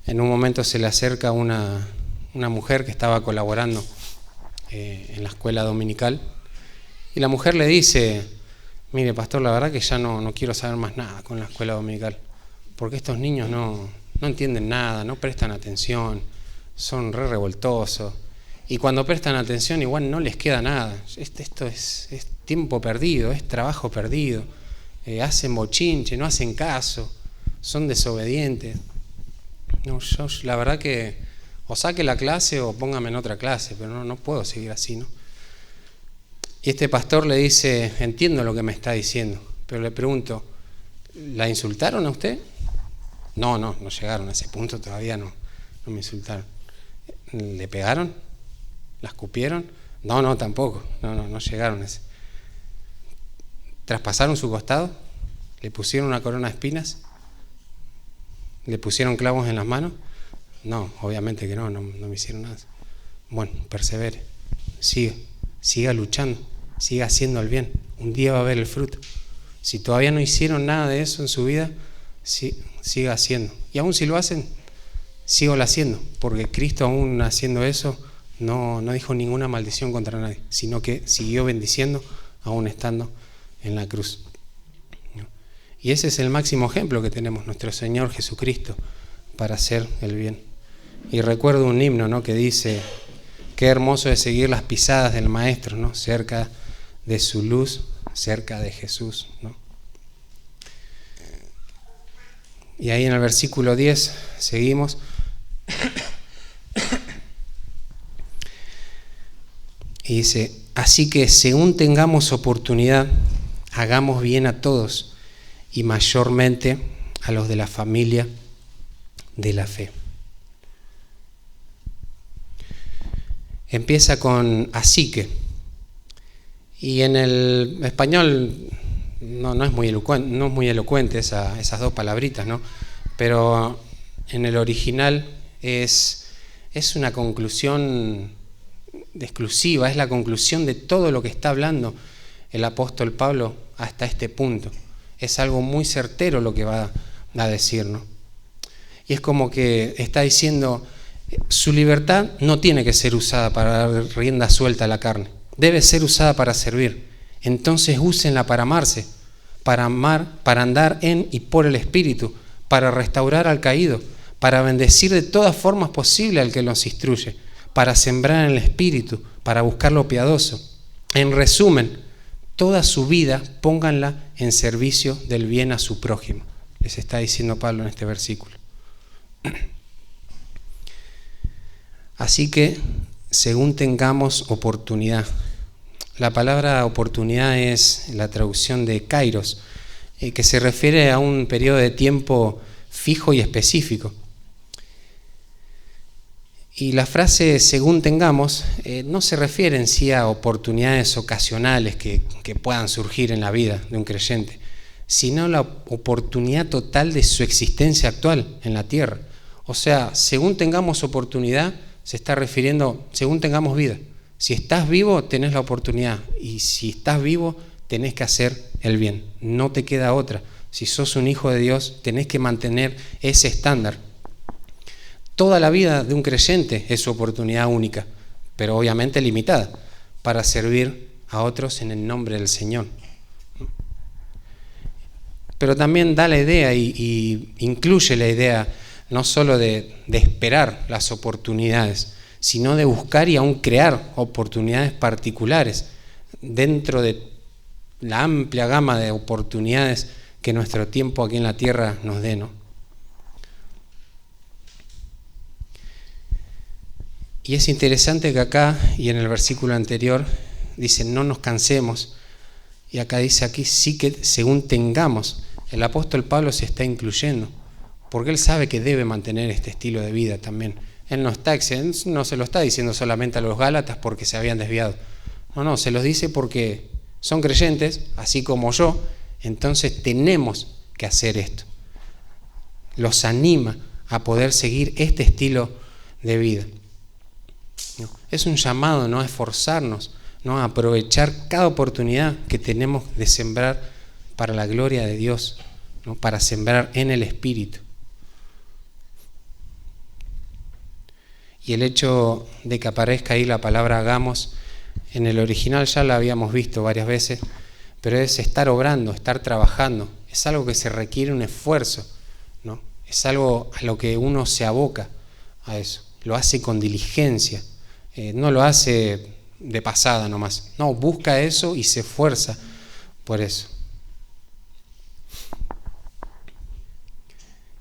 en un momento se le acerca una mujer que estaba colaborando en la escuela dominical, y la mujer le dice: mire, pastor, la verdad que ya no quiero saber más nada con la escuela dominical, porque estos niños no entienden nada, no prestan atención, son revoltosos, y cuando prestan atención igual no les queda nada. Esto es tiempo perdido, es trabajo perdido, hacen bochinche, no hacen caso, son desobedientes. No, yo la verdad que o saque la clase o póngame en otra clase, pero no puedo seguir así, ¿no? Y este pastor le dice: entiendo lo que me está diciendo, pero le pregunto, ¿la insultaron a usted? No llegaron a ese punto, todavía no me insultaron. ¿Le pegaron? ¿La escupieron? No, tampoco, no llegaron a ese. ¿Traspasaron su costado? ¿Le pusieron una corona de espinas? ¿Le pusieron clavos en las manos? No, obviamente que no me hicieron nada. Bueno, persevere, siga luchando, siga haciendo el bien. Un día va a ver el fruto. Si todavía no hicieron nada de eso en su vida, siga haciendo. Y aún si lo hacen, sígalo haciendo, porque Cristo, aún haciendo eso, no dijo ninguna maldición contra nadie, sino que siguió bendiciendo aún estando en la cruz. Y ese es el máximo ejemplo que tenemos, nuestro Señor Jesucristo, para hacer el bien. Y recuerdo un himno, ¿no?, que dice: qué hermoso es seguir las pisadas del Maestro, ¿no?, cerca de su luz, cerca de Jesús, ¿no? Y ahí en el versículo 10 seguimos. Y dice: así que según tengamos oportunidad, hagamos bien a todos, y mayormente a los de la familia de la fe. Empieza con así que, y en el español no es muy elocuente esas dos palabritas, ¿no? Pero en el original es una conclusión exclusiva, es la conclusión de todo lo que está hablando el apóstol Pablo hasta este punto. Es algo muy certero lo que va a decir, ¿no? Y es como que está diciendo: su libertad no tiene que ser usada para dar rienda suelta a la carne, debe ser usada para servir. Entonces úsenla para amarse, para amar, para andar en y por el Espíritu, para restaurar al caído, para bendecir de todas formas posibles al que los instruye, para sembrar en el Espíritu, para buscar lo piadoso. En resumen, toda su vida pónganla en servicio del bien a su prójimo, les está diciendo Pablo en este versículo. Así que, según tengamos oportunidad. La palabra oportunidad es la traducción de kairos, que se refiere a un periodo de tiempo fijo y específico. Y la frase según tengamos no se refiere en sí a oportunidades ocasionales que puedan surgir en la vida de un creyente, sino a la oportunidad total de su existencia actual en la tierra. O sea, según tengamos oportunidad, se está refiriendo según tengamos vida. Si estás vivo, tenés la oportunidad, y si estás vivo, tenés que hacer el bien. No te queda otra. Si sos un hijo de Dios, tenés que mantener ese estándar. Toda la vida de un creyente es su oportunidad única, pero obviamente limitada, para servir a otros en el nombre del Señor. Pero también da la idea y incluye la idea no solo de esperar las oportunidades, sino de buscar y aún crear oportunidades particulares dentro de la amplia gama de oportunidades que nuestro tiempo aquí en la tierra nos dé, ¿no? Y es interesante que acá y en el versículo anterior dice no nos cansemos, y acá dice aquí sí que según tengamos. El apóstol Pablo se está incluyendo, porque él sabe que debe mantener este estilo de vida también. Él no se lo está diciendo solamente a los Gálatas porque se habían desviado. No, se los dice porque son creyentes, así como yo, entonces tenemos que hacer esto. Los anima a poder seguir este estilo de vida. Es un llamado, ¿no?, a esforzarnos, ¿no?, a aprovechar cada oportunidad que tenemos de sembrar para la gloria de Dios, ¿no?, para sembrar en el Espíritu. Y el hecho de que aparezca ahí la palabra hagamos, en el original ya la habíamos visto varias veces, pero es estar obrando, estar trabajando. Es algo que se requiere un esfuerzo, ¿no? Es algo a lo que uno se aboca a eso. Lo hace con diligencia, no lo hace de pasada nomás. No, busca eso y se esfuerza por eso.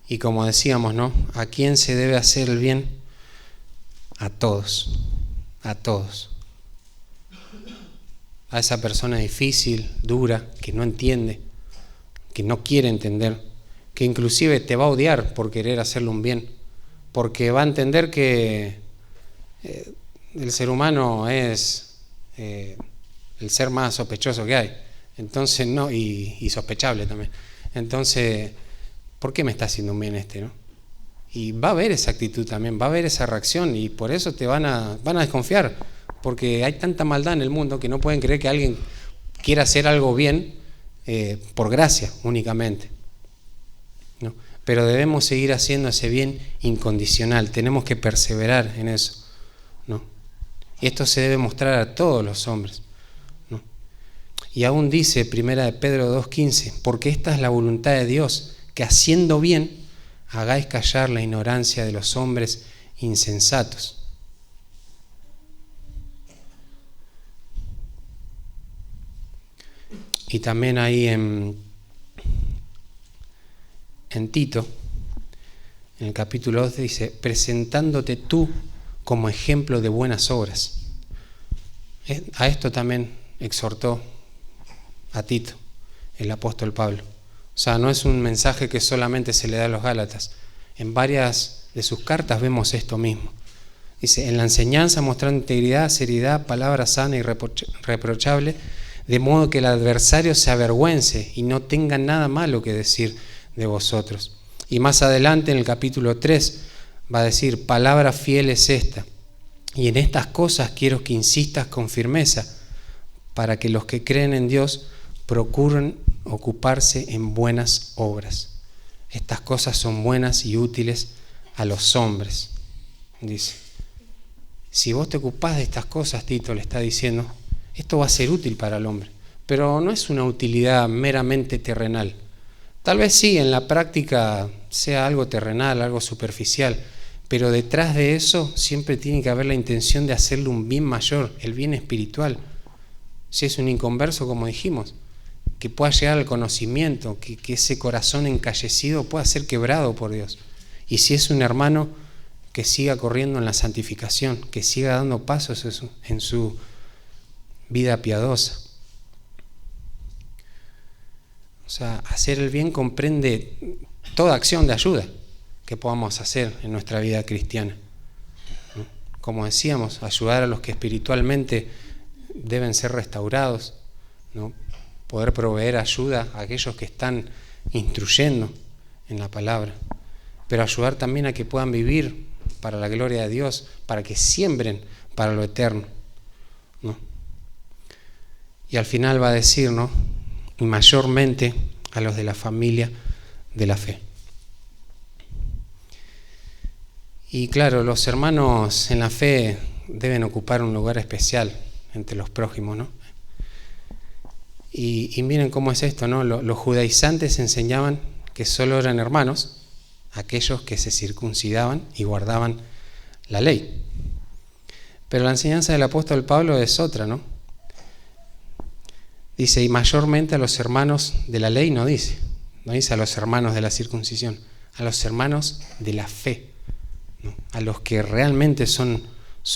Y como decíamos, ¿no?, ¿a quién se debe hacer el bien? A todos, a todos. A esa persona difícil, dura, que no entiende, que no quiere entender, que inclusive te va a odiar por querer hacerle un bien, porque va a entender que el ser humano es el ser más sospechoso que hay, entonces no, y sospechable también. Entonces, ¿por qué me está haciendo un bien no? Y va a haber esa actitud también, va a haber esa reacción, y por eso te van a desconfiar, porque hay tanta maldad en el mundo que no pueden creer que alguien quiera hacer algo bien por gracia únicamente, ¿no? Pero debemos seguir haciendo ese bien incondicional, tenemos que perseverar en eso, ¿no? Y esto se debe mostrar a todos los hombres, ¿no? Y aún dice 1 Pedro 2:15, porque esta es la voluntad de Dios, que haciendo bien hagáis callar la ignorancia de los hombres insensatos. Y también ahí en Tito, en el capítulo 12 dice, presentándote tú como ejemplo de buenas obras. A esto también exhortó a Tito el apóstol Pablo. O sea, no es un mensaje que solamente se le da a los Gálatas. En varias de sus cartas vemos esto mismo. Dice, en la enseñanza mostrando integridad, seriedad, palabra sana y reprochable, de modo que el adversario se avergüence y no tenga nada malo que decir de vosotros. Y más adelante en el capítulo 3 va a decir, palabra fiel es esta, y en estas cosas quiero que insistas con firmeza, para que los que creen en Dios procuren ocuparse en buenas obras. Estas cosas son buenas y útiles a los hombres. Dice, si vos te ocupás de estas cosas, Tito le está diciendo, esto va a ser útil para el hombre, pero no es una utilidad meramente terrenal. Tal vez sí, en la práctica sea algo terrenal, algo superficial, pero detrás de eso siempre tiene que haber la intención de hacerle un bien mayor, el bien espiritual. Si es un inconverso, como dijimos, que pueda llegar al conocimiento, que ese corazón encallecido pueda ser quebrado por Dios. Y si es un hermano, que siga corriendo en la santificación, que siga dando pasos en su vida piadosa. O sea, hacer el bien comprende toda acción de ayuda que podamos hacer en nuestra vida cristiana, ¿no? Como decíamos, ayudar a los que espiritualmente deben ser restaurados, ¿no? Poder proveer ayuda a aquellos que están instruyendo en la palabra, pero ayudar también a que puedan vivir para la gloria de Dios, para que siembren para lo eterno, ¿no? Y al final va a decir, ¿no?, y mayormente a los de la familia de la fe. Y claro, los hermanos en la fe deben ocupar un lugar especial entre los prójimos, ¿no? Y miren cómo es esto, ¿no? Los judaizantes enseñaban que solo eran hermanos aquellos que se circuncidaban y guardaban la ley. Pero la enseñanza del apóstol Pablo es otra, ¿no? Dice, y mayormente a los hermanos de la ley, no dice a los hermanos de la circuncisión, a los hermanos de la fe, ¿no? A los que realmente son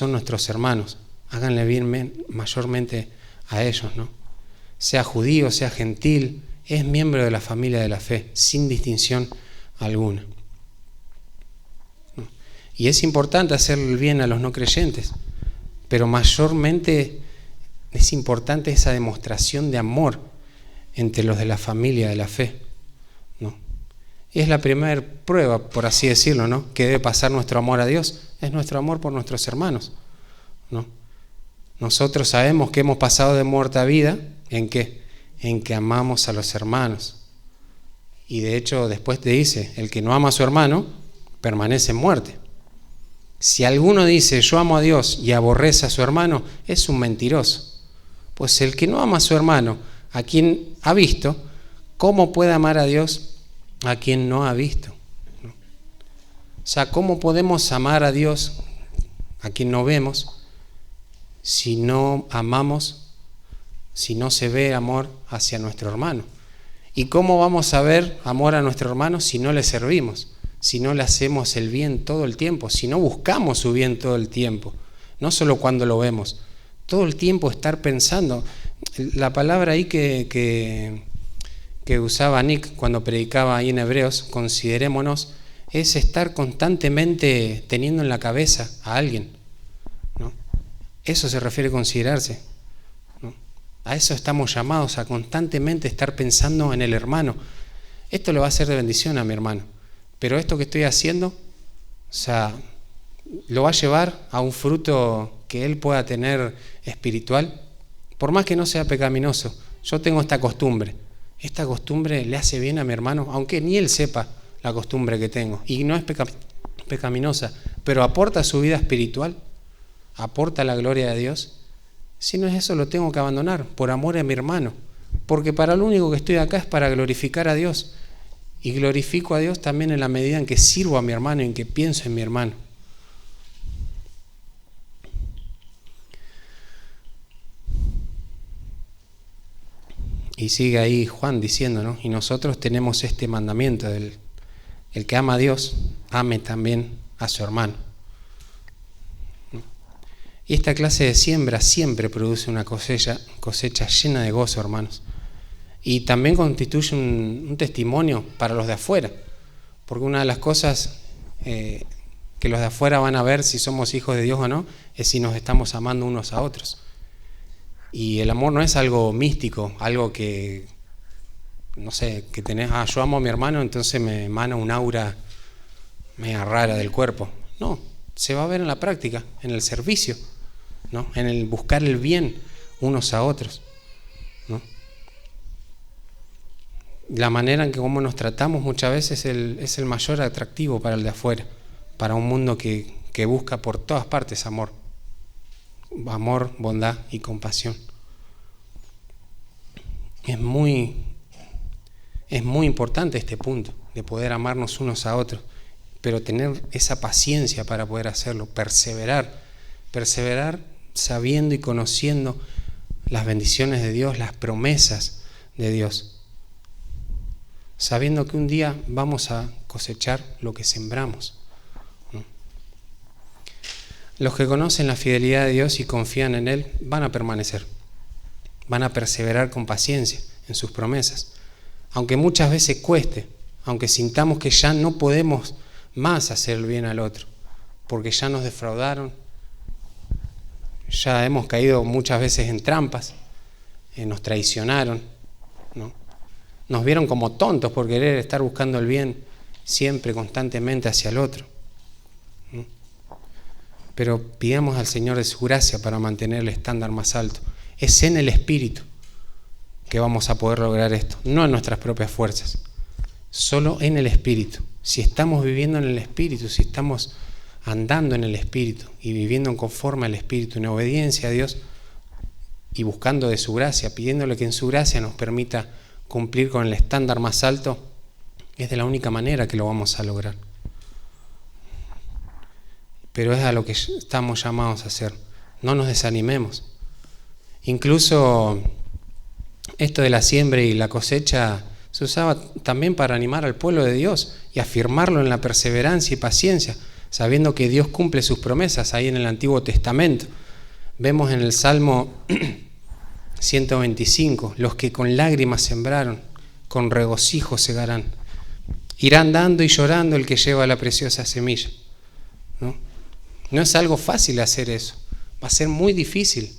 nuestros hermanos. Háganle bien mayormente a ellos, ¿no? Sea judío, sea gentil, es miembro de la familia de la fe, sin distinción alguna. ¿No? Y es importante hacer el bien a los no creyentes, pero mayormente es importante esa demostración de amor entre los de la familia de la fe, ¿no? Y es la primera prueba, por así decirlo, ¿no?, que debe pasar nuestro amor a Dios, es nuestro amor por nuestros hermanos, ¿no? Nosotros sabemos que hemos pasado de muerte a vida, ¿en qué? En que amamos a los hermanos. Y de hecho después te dice, el que no ama a su hermano, permanece en muerte. Si alguno dice, yo amo a Dios y aborrece a su hermano, es un mentiroso. Pues el que no ama a su hermano, a quien ha visto, ¿cómo puede amar a Dios a quien no ha visto? ¿No? O sea, ¿cómo podemos amar a Dios a quien no vemos si no amamos, si no se ve amor hacia nuestro hermano? ¿Y cómo vamos a ver amor a nuestro hermano si no le servimos, si no le hacemos el bien todo el tiempo, si no buscamos su bien todo el tiempo? No solo cuando lo vemos, todo el tiempo estar pensando. La palabra ahí que usaba Nick cuando predicaba ahí en Hebreos, considerémonos, es estar constantemente teniendo en la cabeza a alguien, ¿no? Eso se refiere a considerarse, ¿no? A eso estamos llamados, a constantemente estar pensando en el hermano. Esto le va a ser de bendición a mi hermano, pero esto que estoy haciendo, o sea, lo va a llevar a un fruto que él pueda tener espiritual, por más que no sea pecaminoso. Yo tengo esta costumbre le hace bien a mi hermano, aunque ni él sepa la costumbre que tengo, y no es pecaminosa, pero aporta a su vida espiritual, aporta la gloria de Dios. Si no es eso, lo tengo que abandonar por amor a mi hermano, porque para lo único que estoy acá es para glorificar a Dios, y glorifico a Dios también en la medida en que sirvo a mi hermano y en que pienso en mi hermano. Y sigue ahí Juan diciendo, ¿no? Y nosotros tenemos este mandamiento el que ama a Dios, ame también a su hermano, ¿no? Y esta clase de siembra siempre produce una cosecha llena de gozo, hermanos. Y también constituye un testimonio para los de afuera, porque una de las cosas que los de afuera van a ver si somos hijos de Dios o no, es si nos estamos amando unos a otros. Y el amor no es algo místico, algo que, no sé, que tenés, yo amo a mi hermano, entonces me emana un aura media rara del cuerpo. No, se va a ver en la práctica, en el servicio, ¿no? En el buscar el bien unos a otros, ¿no? La manera en que cómo nos tratamos muchas veces es el mayor atractivo para el de afuera, para un mundo que busca por todas partes amor, bondad y compasión. Es muy importante este punto de poder amarnos unos a otros, pero tener esa paciencia para poder hacerlo, perseverar sabiendo y conociendo las bendiciones de Dios, las promesas de Dios, sabiendo que un día vamos a cosechar lo que sembramos, ¿no? Los que conocen la fidelidad de Dios y confían en Él van a permanecer, van a perseverar con paciencia en sus promesas, aunque muchas veces cueste, aunque sintamos que ya no podemos más hacer el bien al otro, porque ya nos defraudaron, ya hemos caído muchas veces en trampas, nos traicionaron, ¿no? Nos vieron como tontos por querer estar buscando el bien siempre, constantemente hacia el otro, ¿no? Pero pidamos al Señor de su gracia para mantener el estándar más alto. Es en el Espíritu que vamos a poder lograr esto, no en nuestras propias fuerzas, solo en el Espíritu. Si estamos viviendo en el Espíritu, si estamos andando en el Espíritu y viviendo conforme al Espíritu, en obediencia a Dios y buscando de su gracia, pidiéndole que en su gracia nos permita cumplir con el estándar más alto, es de la única manera que lo vamos a lograr. Pero es a lo que estamos llamados a hacer, no nos desanimemos. Incluso esto de la siembra y la cosecha se usaba también para animar al pueblo de Dios y afirmarlo en la perseverancia y paciencia, sabiendo que Dios cumple sus promesas ahí en el Antiguo Testamento. Vemos en el Salmo 125, los que con lágrimas sembraron, con regocijo segarán. Irán dando y llorando el que lleva la preciosa semilla. No es algo fácil hacer eso, va a ser muy difícil.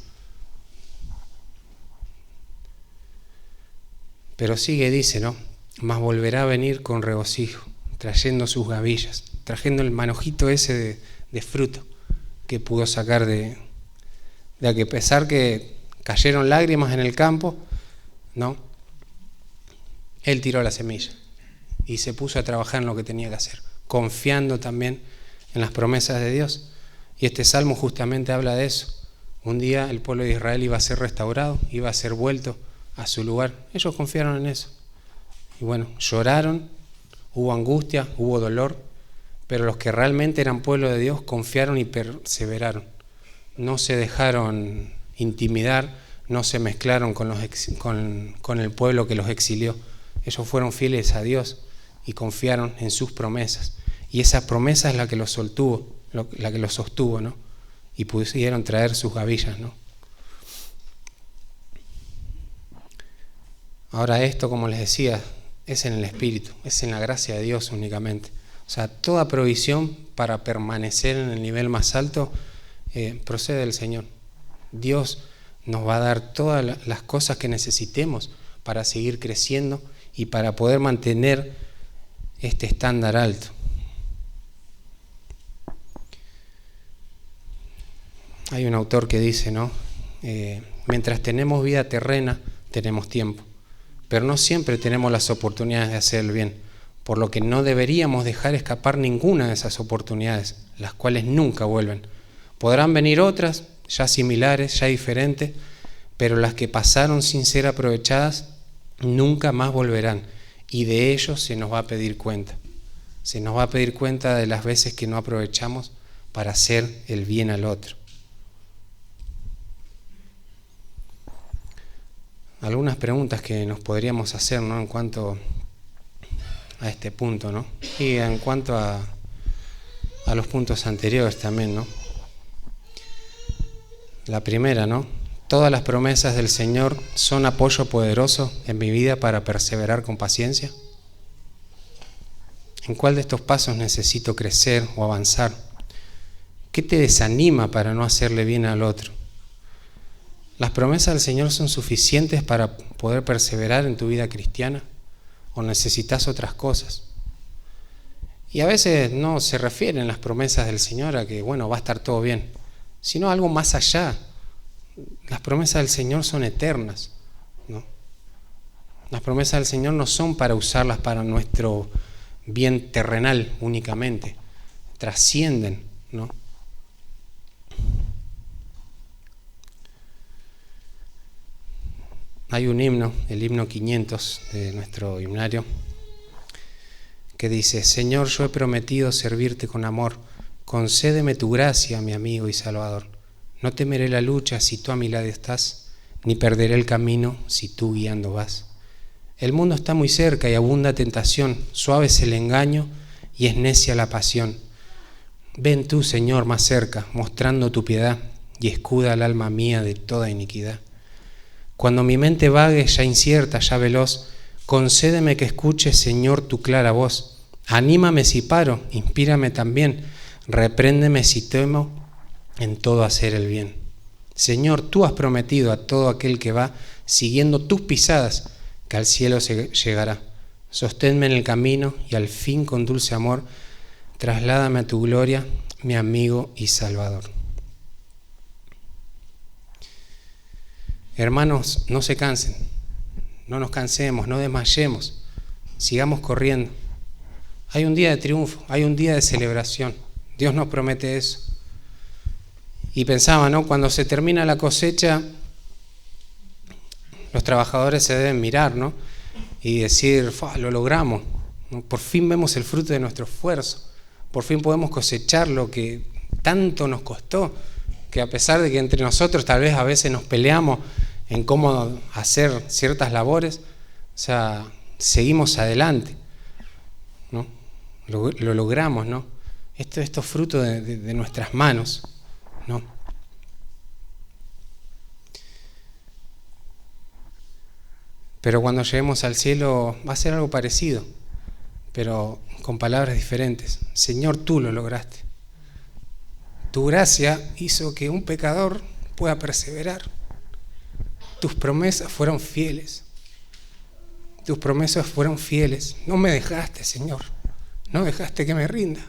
Pero sigue, dice, ¿no? Mas volverá a venir con regocijo, trayendo sus gavillas, trayendo el manojito ese de fruto que pudo sacar de a que pesar que cayeron lágrimas en el campo, ¿no? Él tiró la semilla y se puso a trabajar en lo que tenía que hacer, confiando también en las promesas de Dios. Y este salmo justamente habla de eso. Un día el pueblo de Israel iba a ser restaurado, iba a ser vuelto a su lugar. Ellos confiaron en eso. Y bueno, lloraron, hubo angustia, hubo dolor, pero los que realmente eran pueblo de Dios confiaron y perseveraron. No se dejaron intimidar, no se mezclaron con el pueblo que los exilió. Ellos fueron fieles a Dios y confiaron en sus promesas. Y esa promesa es la que los sostuvo, ¿no? Y pudieron traer sus gavillas, ¿no? Ahora esto, como les decía, es en el Espíritu, es en la gracia de Dios únicamente. O sea, toda provisión para permanecer en el nivel más alto procede del Señor. Dios nos va a dar todas las cosas que necesitemos para seguir creciendo y para poder mantener este estándar alto. Hay un autor que dice, ¿no? Mientras tenemos vida terrena, tenemos tiempo, pero no siempre tenemos las oportunidades de hacer el bien, por lo que no deberíamos dejar escapar ninguna de esas oportunidades, las cuales nunca vuelven. Podrán venir otras, ya similares, ya diferentes, pero las que pasaron sin ser aprovechadas nunca más volverán, y de ello se nos va a pedir cuenta. Se nos va a pedir cuenta de las veces que no aprovechamos para hacer el bien al otro. Algunas preguntas que nos podríamos hacer, ¿no? En cuanto a este punto, ¿no? Y en cuanto a los puntos anteriores también, ¿no? La primera, ¿no? ¿Todas las promesas del Señor son apoyo poderoso en mi vida para perseverar con paciencia? ¿En cuál de estos pasos necesito crecer o avanzar? ¿Qué te desanima para no hacerle bien al otro? ¿Las promesas del Señor son suficientes para poder perseverar en tu vida cristiana? ¿O necesitas otras cosas? Y a veces no se refieren las promesas del Señor a que, bueno, va a estar todo bien, sino algo más allá. Las promesas del Señor son eternas, ¿no? Las promesas del Señor no son para usarlas para nuestro bien terrenal únicamente, trascienden, ¿no? Hay un himno, el himno 500 de nuestro himnario, que dice: Señor, yo he prometido servirte con amor, concédeme tu gracia, mi amigo y Salvador. No temeré la lucha si tú a mi lado estás, ni perderé el camino si tú guiando vas. El mundo está muy cerca y abunda tentación, suave es el engaño y es necia la pasión. Ven tú, Señor, más cerca, mostrando tu piedad, y escuda al alma mía de toda iniquidad. Cuando mi mente vague, ya incierta, ya veloz, concédeme que escuche, Señor, tu clara voz. Anímame si paro, inspírame también, repréndeme si temo en todo hacer el bien. Señor, tú has prometido a todo aquel que va siguiendo tus pisadas, que al cielo se llegará. Sosténme en el camino y al fin con dulce amor, trasládame a tu gloria, mi amigo y Salvador. Hermanos, no se cansen, no nos cansemos, no desmayemos, sigamos corriendo. Hay un día de triunfo, hay un día de celebración. Dios nos promete eso. Y pensaba, ¿no? Cuando se termina la cosecha, los trabajadores se deben mirar, ¿no? Y decir, lo logramos, ¿no? Por fin vemos el fruto de nuestro esfuerzo, por fin podemos cosechar lo que tanto nos costó, que a pesar de que entre nosotros tal vez a veces nos peleamos en cómo hacer ciertas labores, o sea, seguimos adelante, ¿no? Lo logramos, ¿no? Esto es fruto de nuestras manos, ¿no? Pero cuando lleguemos al cielo va a ser algo parecido, pero con palabras diferentes. Señor, tú lo lograste. Tu gracia hizo que un pecador pueda perseverar. Tus promesas fueron fieles. Tus promesas fueron fieles. No me dejaste, Señor. No dejaste que me rinda.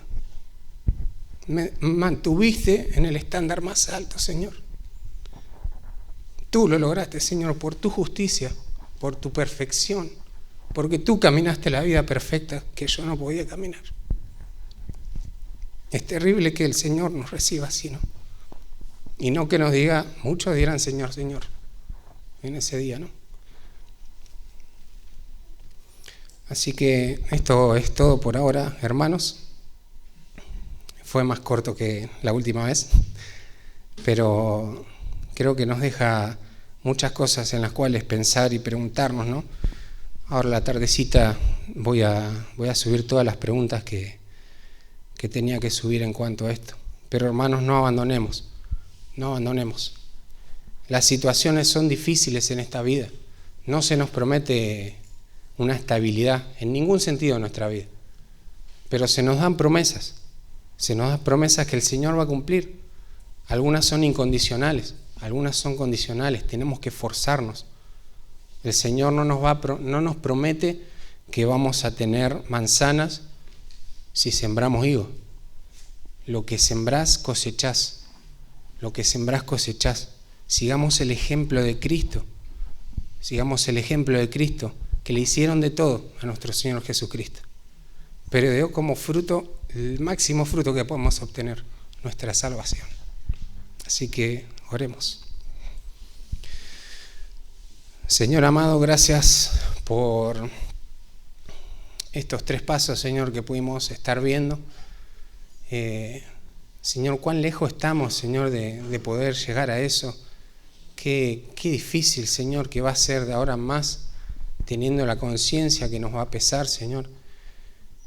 Me mantuviste en el estándar más alto, Señor. Tú lo lograste, Señor, por tu justicia, por tu perfección, porque tú caminaste la vida perfecta que yo no podía caminar. Es terrible que el Señor nos reciba así, ¿no? Y no que nos diga, muchos dirán Señor, Señor, en ese día, ¿no? Así que esto es todo por ahora, hermanos. Fue más corto que la última vez, pero creo que nos deja muchas cosas en las cuales pensar y preguntarnos, ¿no? Ahora la tardecita voy a subir todas las preguntas que tenía que subir en cuanto a esto. Pero hermanos, no abandonemos. Las situaciones son difíciles en esta vida. No se nos promete una estabilidad en ningún sentido en nuestra vida. Pero se nos dan promesas. Se nos dan promesas que el Señor va a cumplir. Algunas son incondicionales, algunas son condicionales. Tenemos que forzarnos. El Señor no nos promete que vamos a tener manzanas si sembramos higos. Lo que sembrás cosechás. Lo que sembrás cosechás. Sigamos el ejemplo de Cristo. Sigamos el ejemplo de Cristo, que le hicieron de todo a nuestro Señor Jesucristo. Pero dio como fruto, el máximo fruto que podemos obtener, nuestra salvación. Así que oremos. Señor amado, gracias por estos 3 pasos, Señor, que pudimos estar viendo. Señor, cuán lejos estamos, Señor, de poder llegar a eso. Qué difícil, Señor, que va a ser de ahora en más, teniendo la conciencia que nos va a pesar, Señor,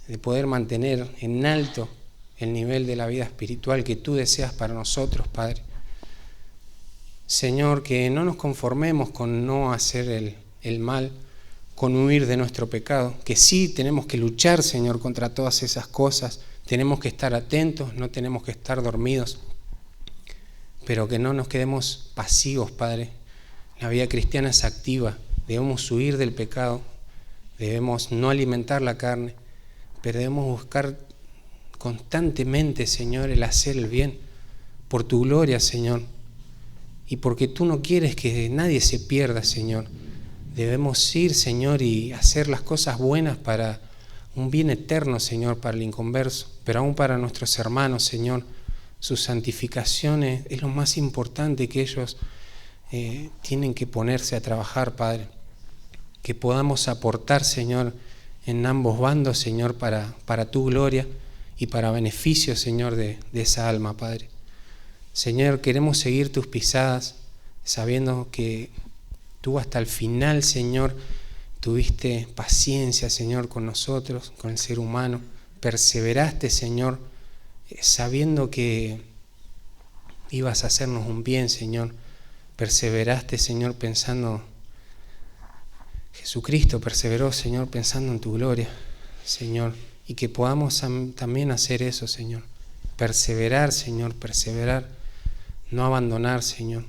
de poder mantener en alto el nivel de la vida espiritual que tú deseas para nosotros, Padre. Señor, que no nos conformemos con no hacer el mal, con huir de nuestro pecado, que sí tenemos que luchar, Señor, contra todas esas cosas, tenemos que estar atentos, no tenemos que estar dormidos, pero que no nos quedemos pasivos, Padre. La vida cristiana es activa, debemos huir del pecado, debemos no alimentar la carne, pero debemos buscar constantemente, Señor, el hacer el bien, por tu gloria, Señor. Y porque tú no quieres que nadie se pierda, Señor, debemos ir, Señor, y hacer las cosas buenas para un bien eterno, Señor, para el inconverso, pero aún para nuestros hermanos, Señor. Su santificación es lo más importante que ellos tienen que ponerse a trabajar, Padre. Que podamos aportar, Señor, en ambos bandos, Señor, para tu gloria y para beneficio, Señor, de esa alma, Padre. Señor, queremos seguir tus pisadas, sabiendo que tú hasta el final, Señor, tuviste paciencia, Señor, con nosotros, con el ser humano. Perseveraste, Señor, sabiendo que ibas a hacernos un bien, Señor. Perseveraste, Señor, pensando... Jesucristo perseveró, Señor, pensando en tu gloria, Señor. Y que podamos también hacer eso, Señor. Perseverar, Señor, perseverar. No abandonar, Señor.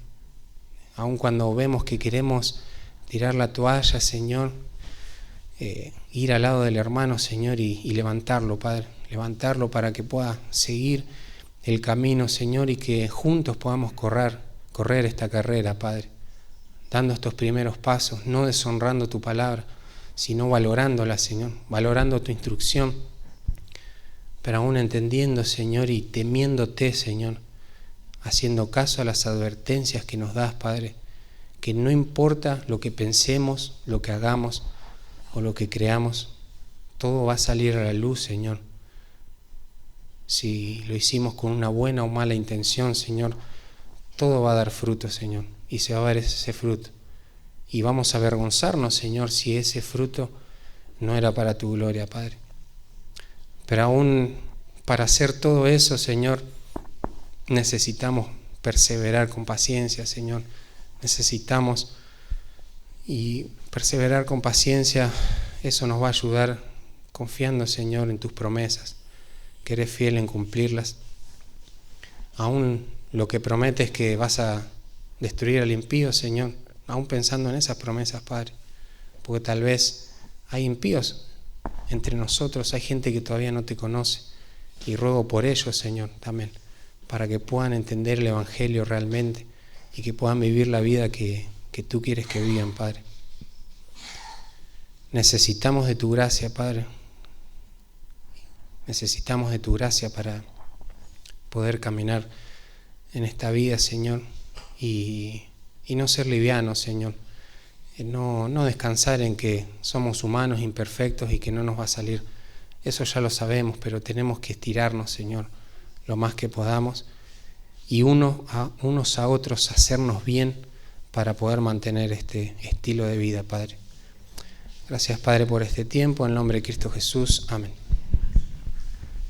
Aun cuando vemos que queremos tirar la toalla, Señor, ir al lado del hermano, Señor, y levantarlo, Padre. Levantarlo para que pueda seguir el camino, Señor, y que juntos podamos correr esta carrera, Padre. Dando estos primeros pasos, no deshonrando tu palabra, sino valorándola, Señor. Valorando tu instrucción, pero aún entendiendo, Señor, y temiéndote, Señor. Haciendo caso a las advertencias que nos das, Padre, que no importa lo que pensemos, lo que hagamos o lo que creamos, todo va a salir a la luz, Señor. Si lo hicimos con una buena o mala intención, Señor, todo va a dar fruto, Señor, y se va a ver ese fruto. Y vamos a avergonzarnos, Señor, si ese fruto no era para tu gloria, Padre. Pero aún para hacer todo eso, Señor, necesitamos perseverar con paciencia, Señor. Necesitamos perseverar con paciencia. Eso nos va a ayudar confiando, Señor, en tus promesas, que eres fiel en cumplirlas. Aún lo que prometes que vas a destruir al impío, Señor, aún pensando en esas promesas, Padre, porque tal vez hay impíos entre nosotros, hay gente que todavía no te conoce, y ruego por ellos, Señor, también, para que puedan entender el Evangelio realmente y que puedan vivir la vida que tú quieres que vivan, Padre. Necesitamos de tu gracia, Padre. Necesitamos de tu gracia para poder caminar en esta vida, Señor, y no ser livianos, Señor. No descansar en que somos humanos, imperfectos y que no nos va a salir. Eso ya lo sabemos, pero tenemos que estirarnos, Señor, lo más que podamos, y unos a otros hacernos bien para poder mantener este estilo de vida, Padre. Gracias, Padre, por este tiempo. En el nombre de Cristo Jesús. Amén.